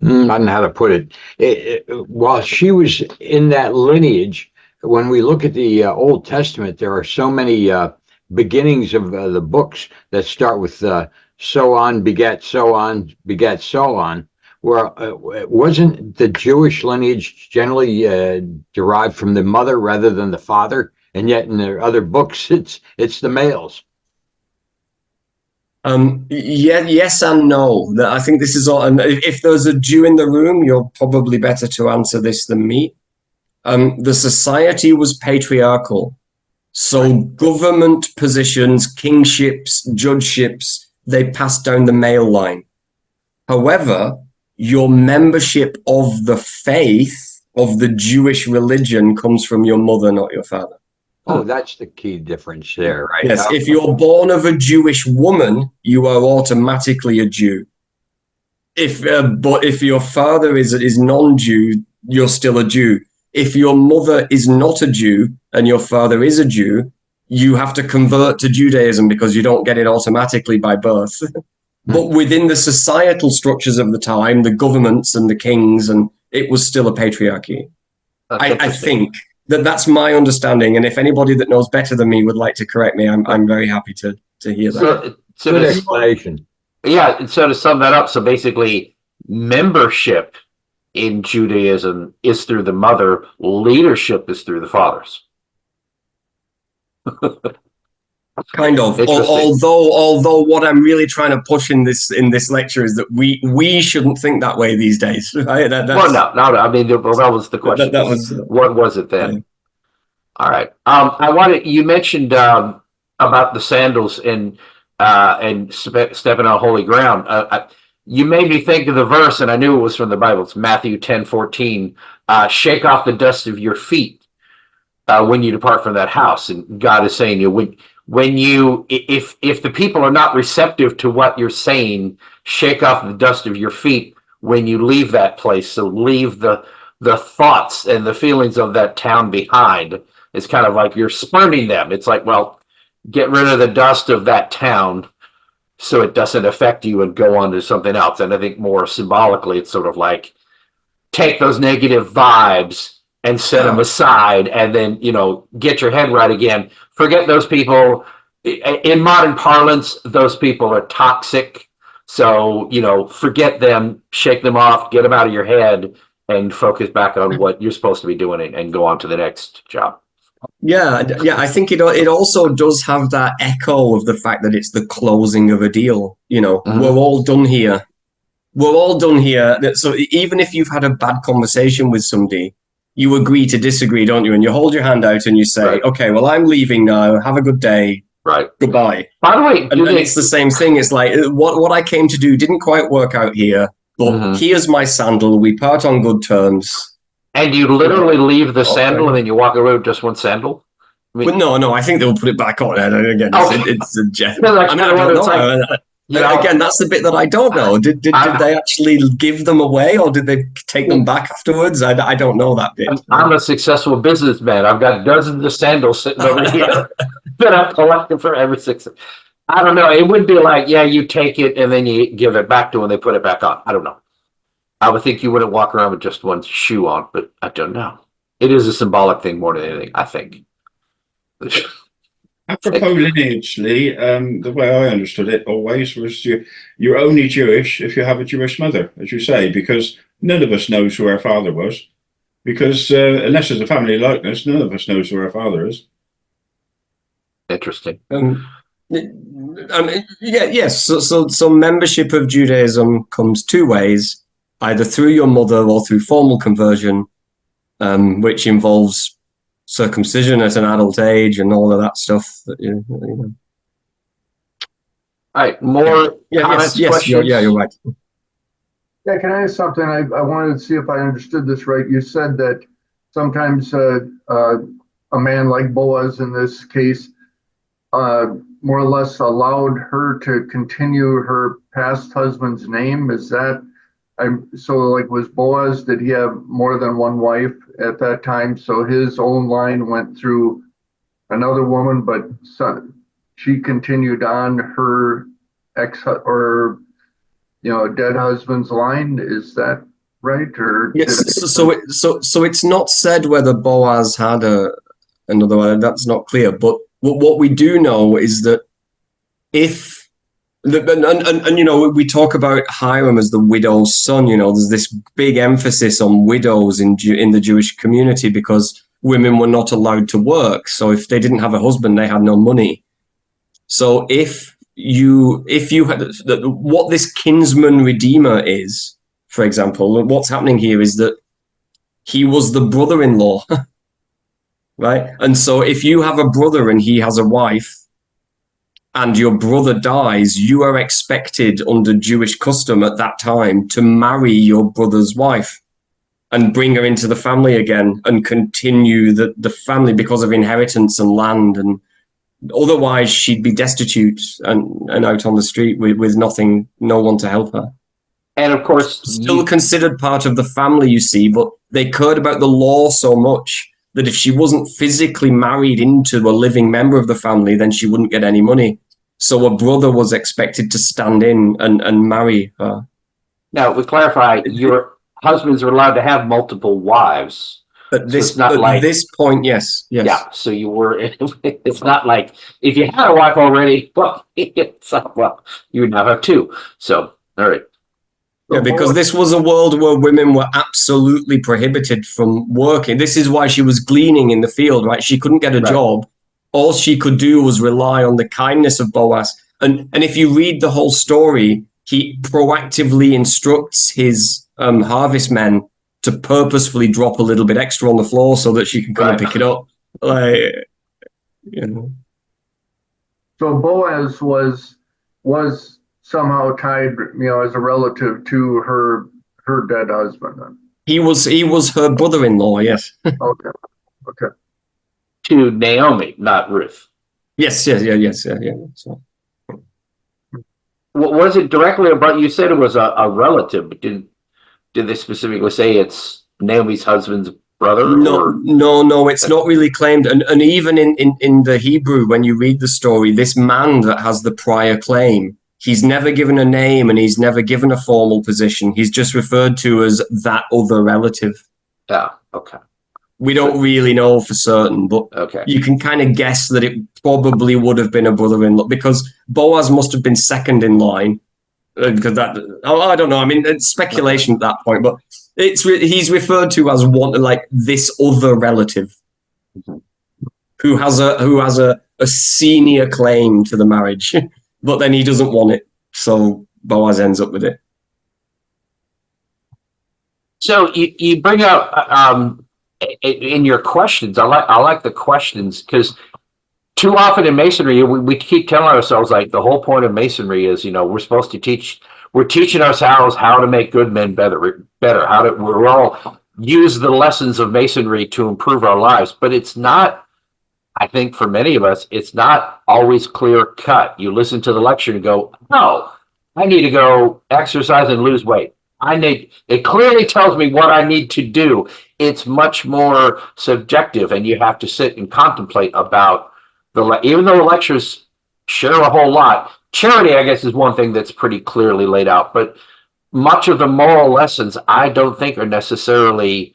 don't know how to put it. While she was in that lineage, when we look at the Old Testament, there are so many beginnings of the books that start with so on begat so on begat so on, where wasn't the Jewish lineage generally derived from the mother rather than the father? And yet in the other books, it's the males. Yeah, yes and no. I think this is all. And if there's a Jew in the room, you're probably better to answer this than me. The society was patriarchal, so government positions, kingships, judgeships, they passed down the male line. However, your membership of the faith of the Jewish religion comes from your mother, not your father. Oh, that's the key difference there, right? Yes, if you're born of a Jewish woman, you are automatically a Jew. But if your father is non-Jew, you're still a Jew. If your mother is not a Jew and your father is a Jew, you have to convert to Judaism because you don't get it automatically by birth. But within the societal structures of the time, the governments and the kings, and it was still a patriarchy. I think. That's my understanding, and if anybody that knows better than me would like to correct me, I'm very happy to hear that. So Good explanation. Yeah, and so to sum that up, so basically membership in Judaism is through the mother, leadership is through the fathers. Kind of. Although what I'm really trying to push in this lecture is that we shouldn't think that way these days. Right? Well, no. I mean, that was the question. That was what was it then? Yeah. All right. You mentioned about the sandals and stepping on holy ground. You made me think of the verse, and I knew it was from the Bible. It's Matthew 10:14. Shake off the dust of your feet when you depart from that house. And God is saying, if the people are not receptive to what you're saying, shake off the dust of your feet when you leave that place. So leave the thoughts and the feelings of that town behind. It's kind of like you're spurning them. It's like, well, get rid of the dust of that town so it doesn't affect you and go on to something else. And I think more symbolically, it's sort of like take those negative vibes and set them aside, and then, get your head right again. Forget those people. In modern parlance, those people are toxic. So, forget them, shake them off, get them out of your head, and focus back on what you're supposed to be doing and go on to the next job. Yeah, I think it also does have that echo of the fact that it's the closing of a deal. We're all done here. We're all done here. So even if you've had a bad conversation with somebody, you agree to disagree, don't you? And you hold your hand out and you say, okay, well, I'm leaving now. Have a good day. Right. Goodbye. By the way, and it's the same thing. It's like what I came to do didn't quite work out here, but here's my sandal. We part on good terms. And you literally leave the sandal and then you walk away with just one sandal? No, I think they'll put it back on. Again, it's a jet. I don't know. Again, that's the bit that I don't know. Did they actually give them away, or did they take them back afterwards? I don't know that bit. I'm a successful businessman. I've got dozens of sandals sitting over here that I'm collecting for every 6. I don't know. It would be like, you take it and then you give it back to them and they put it back on. I don't know. I would think you wouldn't walk around with just one shoe on, but I don't know. It is a symbolic thing more than anything, I think. Apropos lineage, Lee, the way I understood it always was you're only Jewish if you have a Jewish mother, as you say, because none of us knows who our father was. Because unless there's a family likeness, none of us knows who our father is. Interesting. Yes. So membership of Judaism comes two ways, either through your mother or through formal conversion, which involves circumcision at an adult age and all of that stuff. You know. All right, more comments, questions? You're right. Yeah, can I ask something? I wanted to see if I understood this right. You said that sometimes a man like Boaz in this case more or less allowed her to continue her past husband's name. Is that so? Like, was Boaz, did he have more than one wife at that time? So his own line went through another woman, but she continued on her ex or dead husband's line. Is that right? Or yes. So it's not said whether Boaz had another one. That's not clear. But what we do know is that if we talk about Hiram as the widow's son. There's this big emphasis on widows in the Jewish community because women were not allowed to work. So if they didn't have a husband, they had no money. So if you had what this kinsman redeemer is, for example, what's happening here is that he was the brother-in-law, right? And so if you have a brother and he has a wife, and your brother dies, you are expected under Jewish custom at that time to marry your brother's wife and bring her into the family again and continue the family because of inheritance and land. And otherwise she'd be destitute and out on the street with nothing, no one to help her. And of course, still considered part of the family, you see, but they cared about the law so much that if she wasn't physically married into a living member of the family, then she wouldn't get any money. So a brother was expected to stand in and marry her. Now, we clarify, your husbands are allowed to have multiple wives. At this point, yes. Yeah, so you were, it's not like, if you had a wife already, well, you would now have two. So, all right. Yeah, because this was a world where women were absolutely prohibited from working. This is why she was gleaning in the field, right? She couldn't get a job. All she could do was rely on the kindness of Boaz. And if you read the whole story, he proactively instructs his harvest men to purposefully drop a little bit extra on the floor so that she can come and pick it up. So Boaz was somehow tied, as a relative to her dead husband. Then he was her brother-in-law. Yes. Okay. To Naomi, not Ruth. Yes. So. Was it directly about? You said it was a relative, but did they specifically say it's Naomi's husband's brother? No, it's not really claimed. And even in the Hebrew, when you read the story, this man that has the prior claim, he's never given a name and he's never given a formal position. He's just referred to as that other relative. Yeah, okay. We don't really know for certain, but you can kind of guess that it probably would have been a brother-in-law because Boaz must have been second in line. Because I don't know. I mean, it's speculation at that point, but he's referred to as one like this other relative who has a senior claim to the marriage, but then he doesn't want it, so Boaz ends up with it. So you bring out in your questions. I like the questions because too often in Masonry we keep telling ourselves like the whole point of Masonry is we're supposed to we're teaching ourselves how to make good men better we're all use the lessons of Masonry to improve our lives, but it's not. I think for many of us, it's not always clear cut. You listen to the lecture and go, "Oh, I need to go exercise and lose weight. It clearly tells me what I need to do." It's much more subjective, and you have to sit and contemplate about even though the lectures share a whole lot. Charity, I guess, is one thing that's pretty clearly laid out, but much of the moral lessons I don't think are necessarily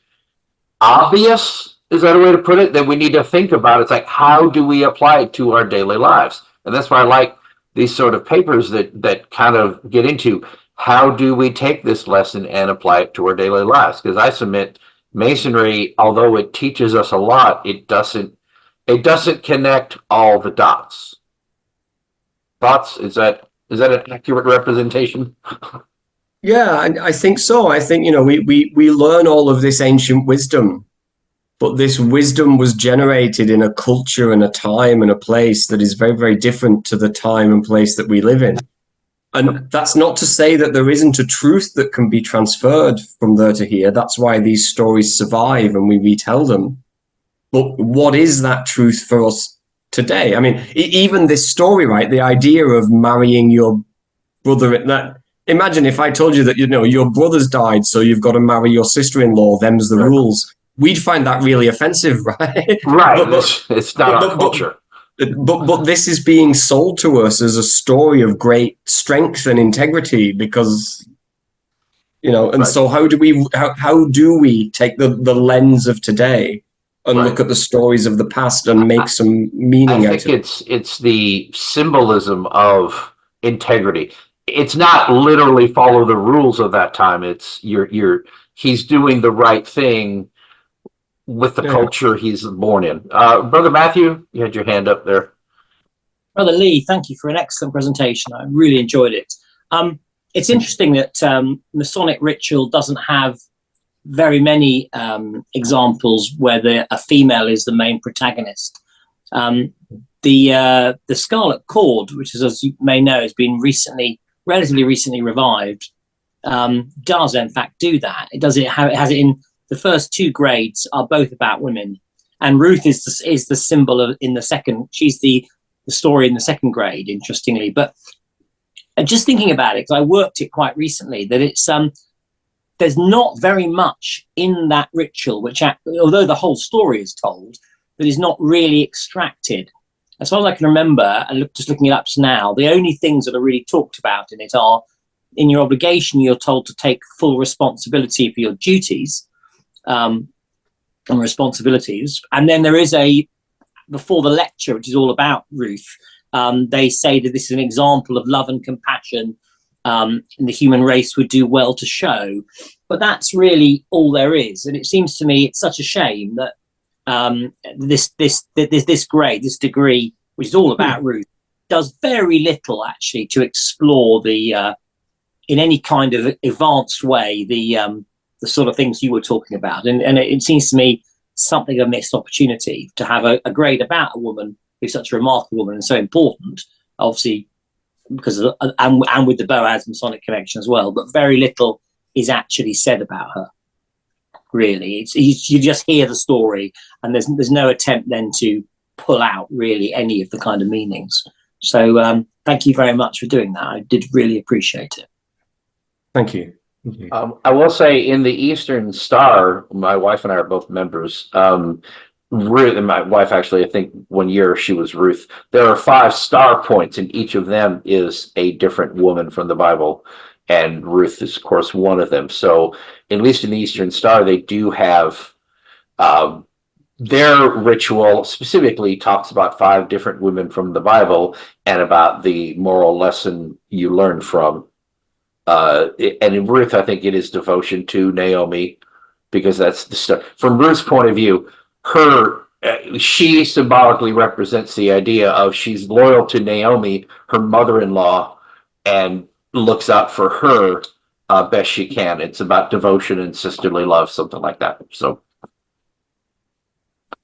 obvious Is that a way to put it? That we need to think about. It's like, how do we apply it to our daily lives? And that's why I like these sort of papers that kind of get into how do we take this lesson and apply it to our daily lives? Because I submit Masonry, although it teaches us a lot, it doesn't connect all the dots. Thoughts? Is that an accurate representation? Yeah, I think so. I think, we learn all of this ancient wisdom, but this wisdom was generated in a culture and a time and a place that is very, very different to the time and place that we live in. And that's not to say that there isn't a truth that can be transferred from there to here. That's why these stories survive and we retell them. But what is that truth for us today? I mean, even this story, right? The idea of marrying your brother, imagine if I told you that, your brother's died, so you've got to marry your sister-in-law, them's the rules. We'd find that really offensive, right? Right. It's not our culture. But this is being sold to us as a story of great strength and integrity because, and so how do we take the lens of today and look at the stories of the past and make some meaning out of it? I think it's the symbolism of integrity. It's not literally follow the rules of that time. It's he's doing the right thing with the culture he's born in. Brother Matthew, you had your hand up there. Brother Lee, thank you for an excellent presentation. I really enjoyed it. It's interesting that Masonic ritual doesn't have very many examples where a female is the main protagonist. The Scarlet Cord, which is, as you may know, has been relatively recently revived, does in fact do that. It has it in the first two grades are both about women, and Ruth is the symbol in the second. She's the story in the second grade, interestingly. But just thinking about it, because I worked it quite recently, that it's there's not very much in that ritual, which although the whole story is told, that is not really extracted. As far as I can remember, and just looking it up now, the only things that are really talked about in it are, in your obligation, you're told to take full responsibility for your duties and responsibilities. And then there is before the lecture, which is all about Ruth, they say that this is an example of love and compassion and the human race would do well to show. But that's really all there is. And it seems to me it's such a shame that this grade, this degree, which is all about Ruth, does very little actually to explore in any kind of advanced way the sort of things you were talking about. And it seems to me something of a missed opportunity to have a grade about a woman who's such a remarkable woman and so important, obviously, because and with the Boaz Masonic connection as well. But very little is actually said about her. Really, you just hear the story, and there's no attempt then to pull out really any of the kind of meanings. So thank you very much for doing that. I did really appreciate it. Thank you. I will say, in the Eastern Star, my wife and I are both members. Ruth, and my wife actually, I think one year she was Ruth. There are 5 star points, and each of them is a different woman from the Bible. And Ruth is, of course, one of them. So, at least in the Eastern Star, they do have their ritual specifically talks about 5 different women from the Bible and about the moral lesson you learn from. And in Ruth, I think it is devotion to Naomi, because that's the stuff. From Ruth's point of view, she symbolically represents the idea of she's loyal to Naomi, her mother-in-law, and looks out for her best she can. It's about devotion and sisterly love, something like that. So,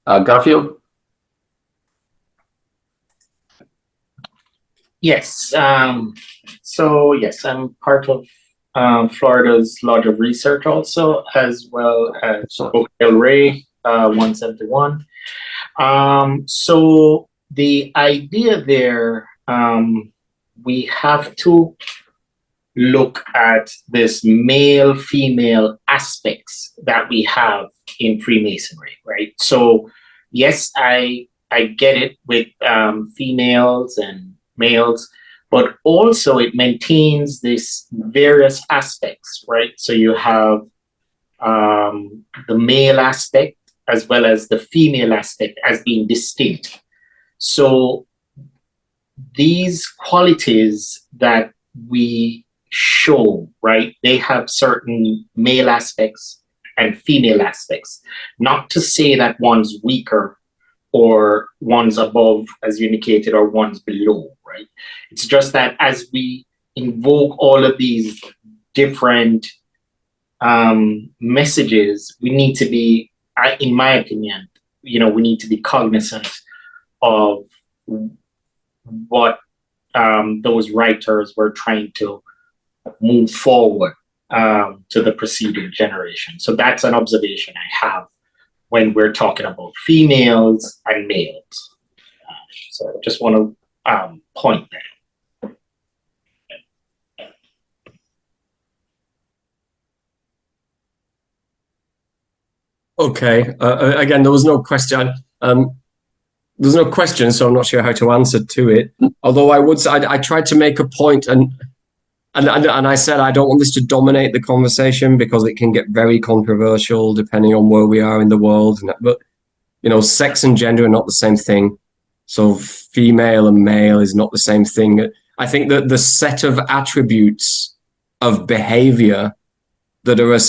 Garfield? Yes. So yes, I'm part of Florida's Lodge of Research also, as well as Book El Rey 171. So the idea there, we have to look at this male-female aspects that we have in Freemasonry, right? So yes, I get it with females and males, but also it maintains this various aspects, right? So you have the male aspect, as well as the female aspect as being distinct. So these qualities that we show, right, they have certain male aspects and female aspects. Not to say that one's weaker or one's above, as you indicated, or one's below, right? It's just that as we invoke all of these different messages, we need to be, in my opinion, we need to be cognizant of what those writers were trying to move forward to the preceding generation. So that's an observation I have when we're talking about females and males. So I just want to point that. Okay. Again, there was no question. There's no question, so I'm not sure how to answer to it. Although I would say I tried to make a point, and I said I don't want this to dominate the conversation because it can get very controversial depending on where we are in the world. But sex and gender are not the same thing. So female and male is not the same thing. I think that the set of attributes of behavior that are,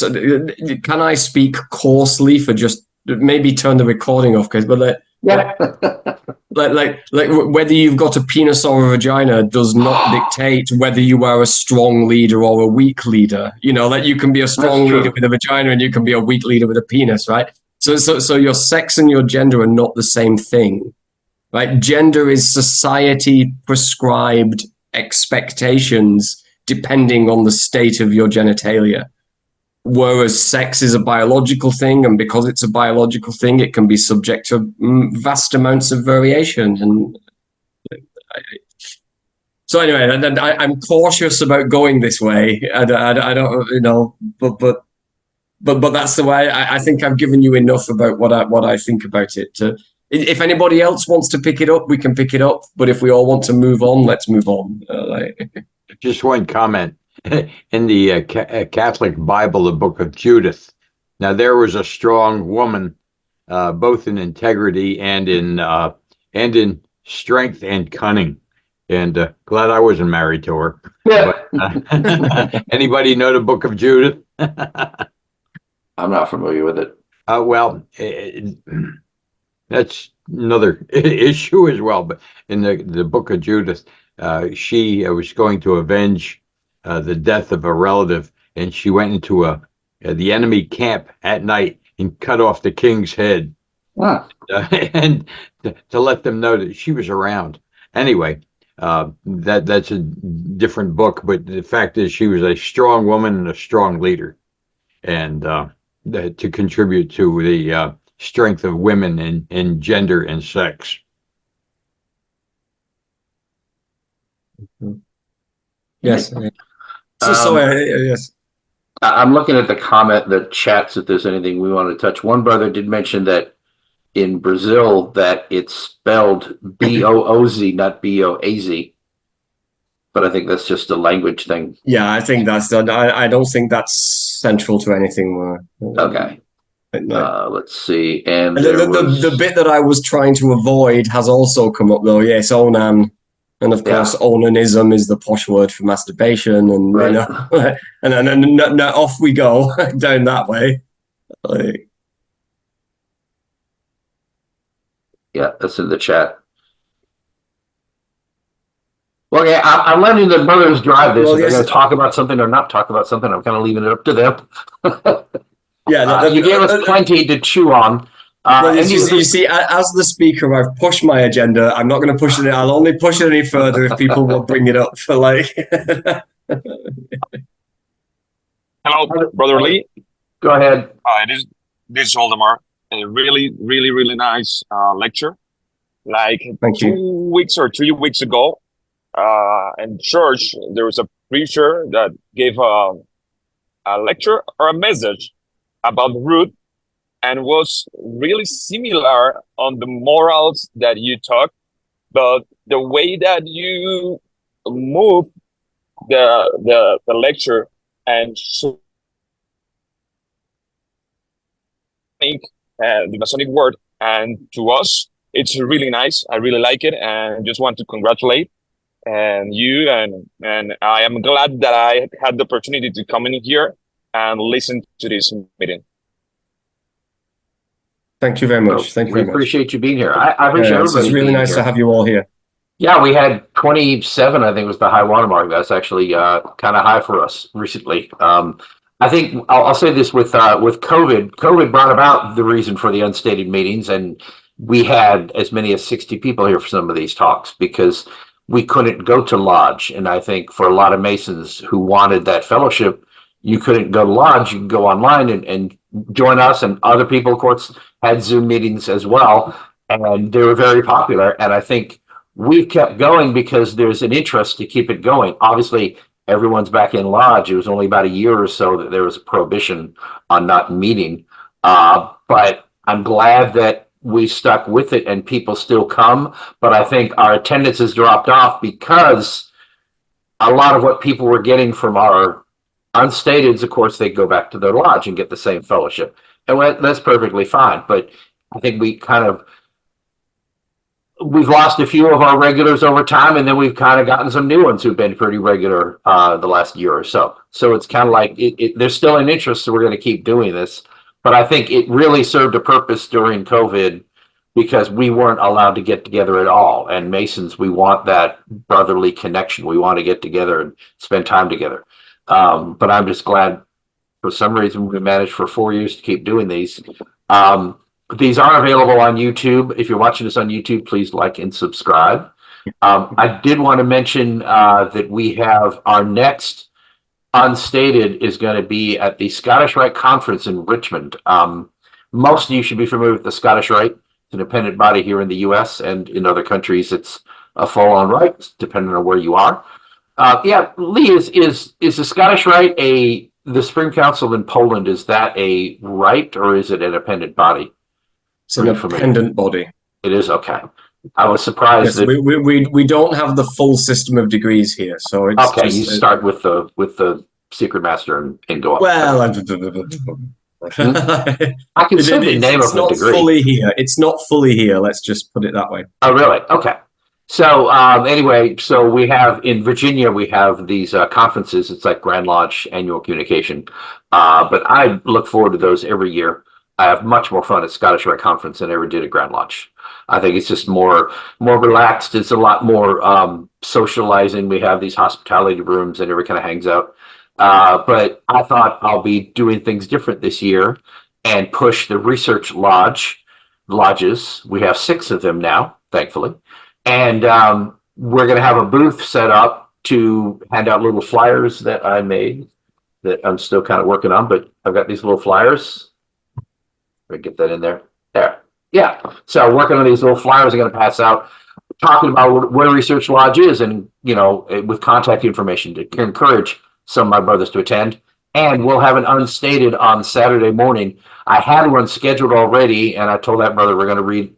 can I speak coarsely for just maybe turn the recording off, but like whether you've got a penis or a vagina does not dictate whether you are a strong leader or a weak leader. That you can be a strong leader with a vagina and you can be a weak leader with a penis, right? So your sex and your gender are not the same thing, right? Gender is society prescribed expectations depending on the state of your genitalia. Whereas sex is a biological thing, and because it's a biological thing, it can be subject to vast amounts of variation. And so anyway, I'm cautious about going this way. I don't, but that's the way. I think I've given you enough about what I think about it. If anybody else wants to pick it up, we can pick it up. But if we all want to move on, let's move on. Just one comment. In the Catholic Bible, the Book of Judith. Now, there was a strong woman, both in integrity and in strength and cunning. And glad I wasn't married to her. Yeah. But, anybody know the Book of Judith? I'm not familiar with it. Well, that's another issue as well. But in the Book of Judith, she was going to avenge the death of a relative, and she went into the enemy camp at night and cut off the king's head. Wow. And to let them know that she was around. Anyway, that's a different book, but the fact is she was a strong woman and a strong leader, and to contribute to the strength of women in gender and sex. Yes. Yes. I'm looking at the comment, the chats, if there's anything we want to touch. One brother did mention that in Brazil that it's spelled B-O-O-Z, not B-O-A-Z. But I think that's just a language thing. Yeah, I think that's done. I don't think that's central to anything more. Okay. Let's see. And the bit that I was trying to avoid has also come up, though. Yes, onan. And of course, onanism is the posh word for masturbation, and and then off we go down that way. Yeah, that's in the chat. Well, yeah, I'm letting the brothers drive this. If they're going to talk about something or not talk about something, I'm kind of leaving it up to them. You gave us plenty to chew on. You see, as the speaker, I've pushed my agenda. I'm not going to push it. I'll only push it any further if people will bring it up. For Hello, Brother Lee. Go ahead. Hi, this is Oldemar. A really, really, really nice lecture. Like 2 weeks or 3 weeks ago, in church, there was a preacher that gave a lecture or a message about Ruth, and was really similar on the morals that you talk, but the way that you move the lecture and so think the Masonic world. And to us, it's really nice. I really like it, and just want to congratulate and you, and I am glad that I had the opportunity to come in here and listen to this meeting. Thank you very much. Thank you We very much. appreciate you being here. I appreciate everybody. It's really nice to have you all here. Yeah, we had 27, I think was the high watermark. That's actually kind of high for us recently. I think I'll say this with COVID. COVID brought about the reason for the unstated meetings, and we had as many as 60 people here for some of these talks because we couldn't go to lodge. And I think for a lot of Masons who wanted that fellowship, you couldn't go to lodge. You can go online and join us, and other people, of course, had Zoom meetings as well, and they were very popular. And I think we've kept going because there's an interest to keep it going. Obviously, everyone's back in lodge. It was only about a year or so that there was a prohibition on not meeting. But I'm glad that we stuck with it and people still come. But I think our attendance has dropped off because a lot of what people were getting from our unstateds, of course, they go back to their lodge and get the same fellowship. And that's perfectly fine. But I think we've lost a few of our regulars over time, and then we've kind of gotten some new ones who've been pretty regular the last year or so. So it's kind of like there's still an interest, so we're going to keep doing this. But I think it really served a purpose during COVID because we weren't allowed to get together at all. And Masons, we want that brotherly connection. We want to get together and spend time together. But I'm just glad for some reason we managed for 4 years to keep doing these. These are available on YouTube. If you're watching this on YouTube, please like and subscribe. I did want to mention that we have our next unstated is going to be at the Scottish Rite Conference in Richmond. Most of you should be familiar with the Scottish Rite. It's an independent body here in the US, and in other countries it's a full-on rite, depending on where you are. Yeah, Lee, is the Scottish Rite the Supreme Council in Poland, is that a rite or is it an independent body? It's an independent body. It is, okay. I was surprised Yes, that we don't have the full system of degrees here, so it's okay. just, You start with the secret master and go up. Well, I can say the name of the not degree. fully here. It's not fully here. Let's just put it that way. Oh, really? Okay. So anyway, so we have in Virginia, we have these conferences. It's like Grand Lodge annual communication. But I look forward to those every year. I have much more fun at Scottish Rite Conference than I ever did at Grand Lodge. I think it's just more relaxed. It's a lot more socializing. We have these hospitality rooms and everybody kind of hangs out. But I thought I'll be doing things different this year and push the research lodges. We have 6 of them now, thankfully. And we're going to have a booth set up to hand out little flyers that I made that I'm still kind of working on, but I've got these little flyers. Let me get that in there. There. Yeah. So working on these little flyers I'm going to pass out, talking about what a research lodge is and, with contact information to encourage some of my brothers to attend. And we'll have an unstated on Saturday morning. I had one scheduled already, and I told that brother we're going to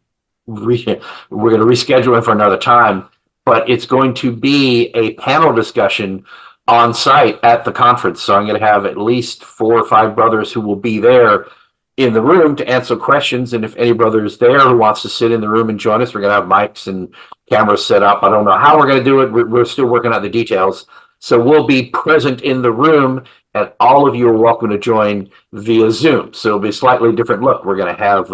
reschedule it for another time, but it's going to be a panel discussion on site at the conference. So I'm going to have at least 4 or 5 brothers who will be there in the room to answer questions. And if any brother is there who wants to sit in the room and join us, we're going to have mics and cameras set up. I don't know how we're going to do it. We're still working out the details. So we'll be present in the room, and all of you are welcome to join via Zoom. So it'll be a slightly different look. We're going to have,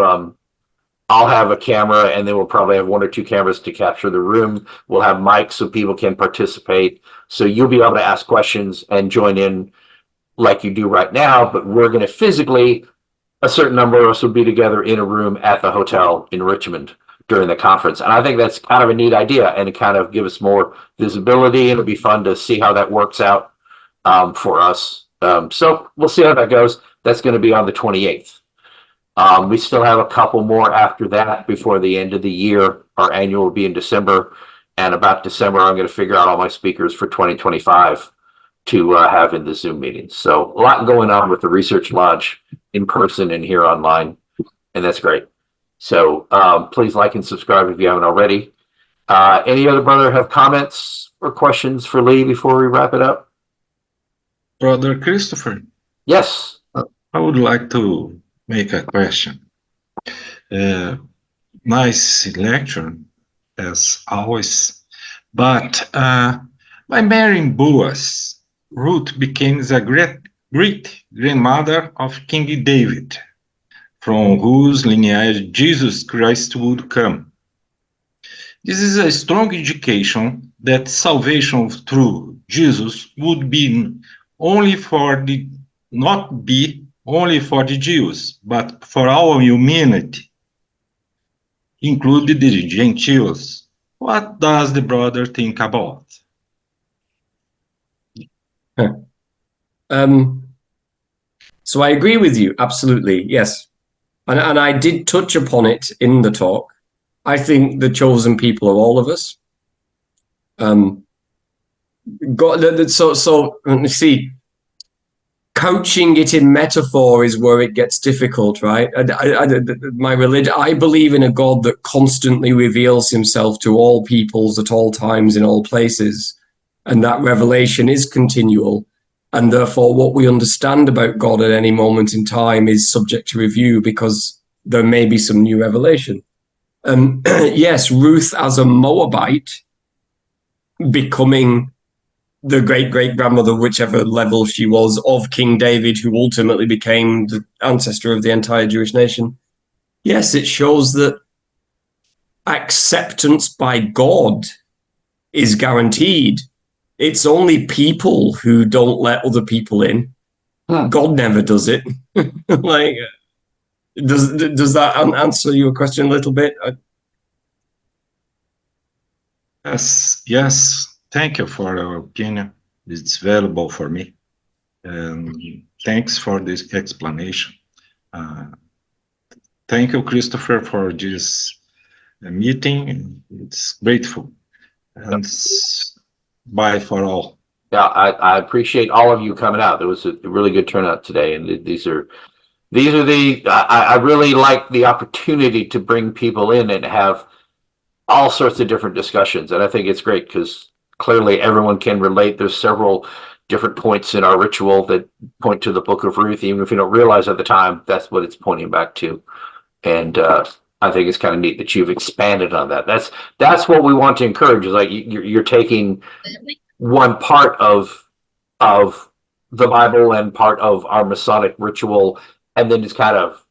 I'll have a camera, and then we'll probably have 1 or 2 cameras to capture the room. We'll have mics so people can participate. So you'll be able to ask questions and join in like you do right now, but we're going to physically, a certain number of us will be together in a room at the hotel in Richmond during the conference. And I think that's kind of a neat idea, and it kind of gives us more visibility, and it'll be fun to see how that works out for us. So we'll see how that goes. That's going to be on the 28th. We still have a couple more after that before the end of the year. Our annual will be in December, and about December, I'm going to figure out all my speakers for 2025 to have in the Zoom meetings. So a lot going on with the Research Lodge in person and here online, and that's great. So please like and subscribe if you haven't already. Any other brother have comments or questions for Lee before we wrap it up? Brother Christopher. Yes. I would like to make a question. Nice lecture, as always. But by marrying Boaz, Ruth became the great grandmother of King David, from whose lineage Jesus Christ would come. This is a strong indication that salvation through Jesus would be not be only for the Jews, but for all humanity, including the Gentiles. What does the brother think about? So I agree with you, absolutely, yes. And I did touch upon it in the talk. I think the chosen people are all of us. So let me see. Couching it in metaphor is where it gets difficult, right? My religion, I believe in a God that constantly reveals himself to all peoples at all times in all places. And that revelation is continual. And therefore, what we understand about God at any moment in time is subject to review because there may be some new revelation. Yes, Ruth as a Moabite becoming the great-great-grandmother, whichever level she was, of King David, who ultimately became the ancestor of the entire Jewish nation. Yes, it shows that acceptance by God is guaranteed. It's only people who don't let other people in. God never does it. Like, does that answer your question a little bit? Yes. Thank you for your opinion. It's valuable for me. Thanks for this explanation. Thank you, Christopher, for this meeting. It's grateful. And bye for all. Yeah, I appreciate all of you coming out. There was a really good turnout today, and these are I really like the opportunity to bring people in and have all sorts of different discussions, and I think it's great because clearly everyone can relate. There's several different points in our ritual that point to the Book of Ruth, even if you don't realize at the time that's what it's pointing back to. And I think it's kind of neat that you've expanded on that. That's what we want to encourage. Is like you're taking one part of the Bible and part of our Masonic ritual, and then just kind of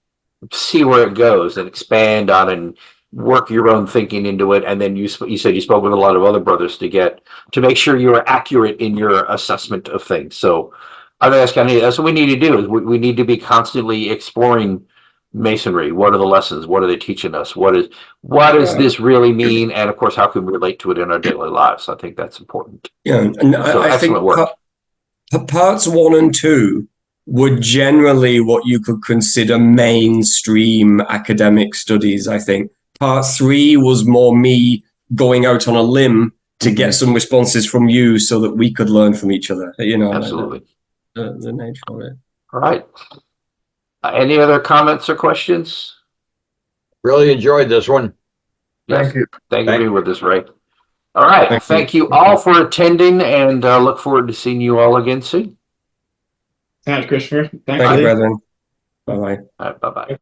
see where it goes and expand on and work your own thinking into it. And then you said you spoke with a lot of other brothers to make sure you are accurate in your assessment of things. So I think that's what we need to do. Is we need to be constantly exploring Masonry. What are the lessons? What are they teaching us? What does this really mean? And of course, how can we relate to it in our daily lives? I think that's important. Yeah, and so I think parts 1 and 2 were generally what you could consider mainstream academic studies. I think part 3 was more me going out on a limb to get some responses from you so that we could learn from each other. You know, absolutely the nature of it. All right. Any other comments or questions? Really enjoyed this one. Yes. Thank you. Thank you for being with us, Ray. All right. Thank you all for attending, and look forward to seeing you all again soon. Thanks, Christopher. Thank you, brethren. Bye-bye. All right, bye-bye.